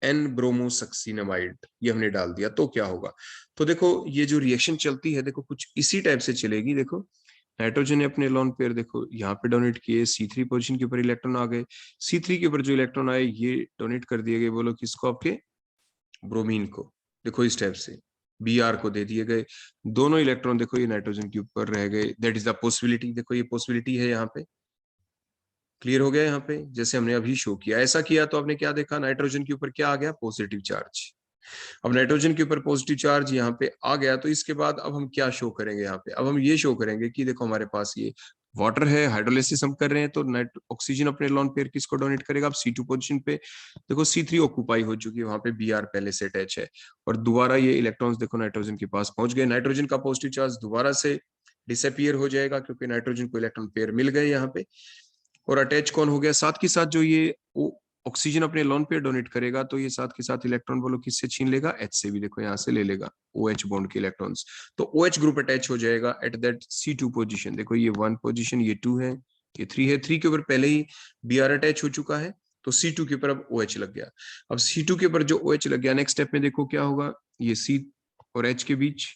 एन ब्रोमोसक्सिनामाइड, ये हमने डाल दिया तो क्या होगा। तो देखो ये जो रिएक्शन चलती है देखो कुछ इसी टाइप से चलेगी। देखो नाइट्रोजन ने अपने लोन पेयर देखो यहाँ पे डोनेट किए, C3 पोजीशन के ऊपर इलेक्ट्रॉन आ गए, C3 के ऊपर जो इलेक्ट्रॉन आए ये डोनेट कर दिए गए, बोलो किसको, आपके ब्रोमीन को। देखो इस टाइप से Br को दे दिए गए, दोनों इलेक्ट्रॉन देखो ये नाइट्रोजन के ऊपर रह गए, दैट इज द पॉसिबिलिटी। देखो ये पॉसिबिलिटी है यहाँ पे, क्लियर हो गया यहाँ पे, जैसे हमने अभी शो किया। ऐसा किया तो आपने क्या देखा, नाइट्रोजन के ऊपर क्या आ गया, पॉजिटिव चार्ज। अब नाइट्रोजन के ऊपर पॉजिटिव चार्ज यहाँ पे आ गया, तो इसके बाद अब हम क्या शो करेंगे यहाँ पे, अब हम ये शो करेंगे कि देखो हमारे पास ये वाटर है, हाइड्रोलिसिस हम कर रहे हैं, तो ऑक्सीजन अपने लोन पेयर किसको डोनेट करेगा, अब C2 पोजीशन पे देखो C3 ऑक्यूपाई हो चुकी है, वहां पे Br पहले से अटैच है, और दोबारा ये इलेक्ट्रॉन्स देखो नाइट्रोजन के पास पहुंच गए, नाइट्रोजन का पॉजिटिव चार्ज दोबारा से डिसअपियर हो जाएगा क्योंकि नाइट्रोजन को इलेक्ट्रॉन पेयर मिल गए यहाँ पे, और अटैच कौन हो गया, साथ के साथ जो ये ऑक्सीजन अपने लोन पे डोनेट करेगा, तो ये साथ के साथ इलेक्ट्रॉन बोलो किससे छीन लेगा, H से भी, देखो यहाँ से ले लेगा OH बॉन्ड के इलेक्ट्रॉन्स, तो OH ग्रुप अटैच हो जाएगा एट दैट C2 पोजीशन। देखो ये 1 पोजीशन, ये 2 है, ये 3 है, 3 के ऊपर पहले ही Br अटैच हो चुका है, तो C2 के ऊपर अब OH लग गया। अब C2 के ऊपर जो OH लग गया, नेक्स्ट स्टेप में देखो क्या होगा, ये C और H के बीच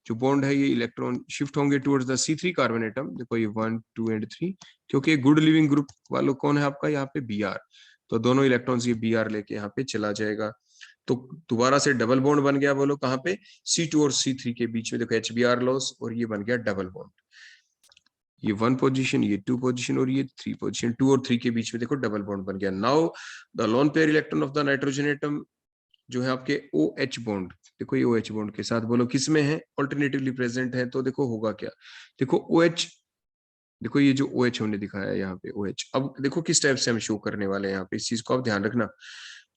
जो बॉन्ड है ये इलेक्ट्रॉन शिफ्ट होंगे towards the C3 carbon atom, देखो ये 1 2 एंड 3, क्योंकि गुड लिविंग ग्रुप वालों कौन है आपका यहाँ पे Br, तो दोनों इलेक्ट्रॉन्स ये Br लेके यहाँ पे चला जाएगा, तो दोबारा से डबल बॉन्ड बन गया, बोलो कहाँ पे, C2 और C3 के बीच में, देखो HBr लॉस, और ये बन गया डबल बॉन्ड, ये 1 पोजीशन, ये 2 पोजीशन, और ये 3 पोजीशन, 2 और 3 के बीच में देखो डबल बॉन्ड बन गया। Now the lone pair electron of the nitrogen atom जो है आपके OH बॉन्ड, देखो ये OH बॉन्ड के साथ बोलो किस में है, ऑल्टरनेटिवली प्रेजेंट है, तो देखो होगा क्या, देखो OH, देखो ये जो OH हमने दिखाया है यहाँ पे OH, अब देखो किस टाइप से हम शो करने वाले हैं यहाँ पे, इस चीज को आप ध्यान रखना,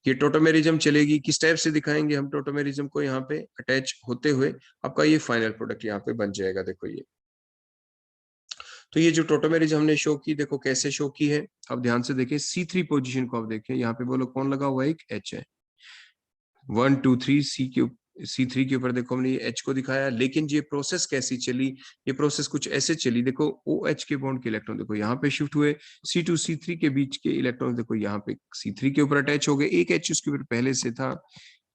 ये टोटोमेरिज्म चलेगी, किस टाइप से दिखाएंगे हम टोटोमेरिज्म को, यहाँ पे अटैच होते हुए आपका ये फाइनल प्रोडक्ट यहाँ पे बन जाएगा। देखो ये, तो ये जो टोटोमेरिज्म हमने शो की, देखो कैसे शो की है, अब ध्यान से देखिए C3 पोजीशन को आप देखें, यहाँ पे बोलो कौन लगा हुआ है, एक H है, 1 2 3 C3 के ऊपर देखो हमने ये H को दिखाया, लेकिन ये प्रोसेस कैसी चली, ये प्रोसेस कुछ ऐसे चली, देखो OH के बॉन्ड के इलेक्ट्रॉन देखो यहाँ पे शिफ्ट हुए, C2 C3 के बीच के इलेक्ट्रॉन देखो यहाँ पे C3 के ऊपर अटैच हो गए, एक H उसके ऊपर पहले से था,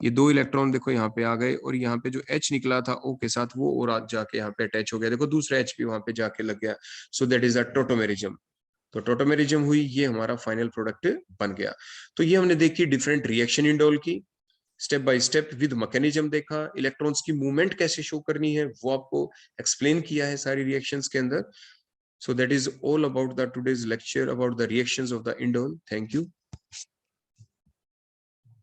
ये 2 इलेक्ट्रॉन देखो यहाँ पे आ गए, और यहाँ पे जो H निकला था O के साथ वो और आज जाके यहाँ पे अटैच हो गया, देखो दूसरा H भी वहां पे जाके लग गया, so that is a tautomerism. तो टोटोमेरिज्म हुई, ये हमारा फाइनल प्रोडक्ट बन गया। तो ये हमने देखी डिफरेंट रिएक्शन इंडोल की, step by step with mechanism देखा, इलेक्ट्रॉन्स की मूवमेंट कैसे शो करनी है वो आपको एक्सप्लेन किया है सारी रिएक्शंस के अंदर। So that is all about the today's lecture about the reactions of the indole. Thank you.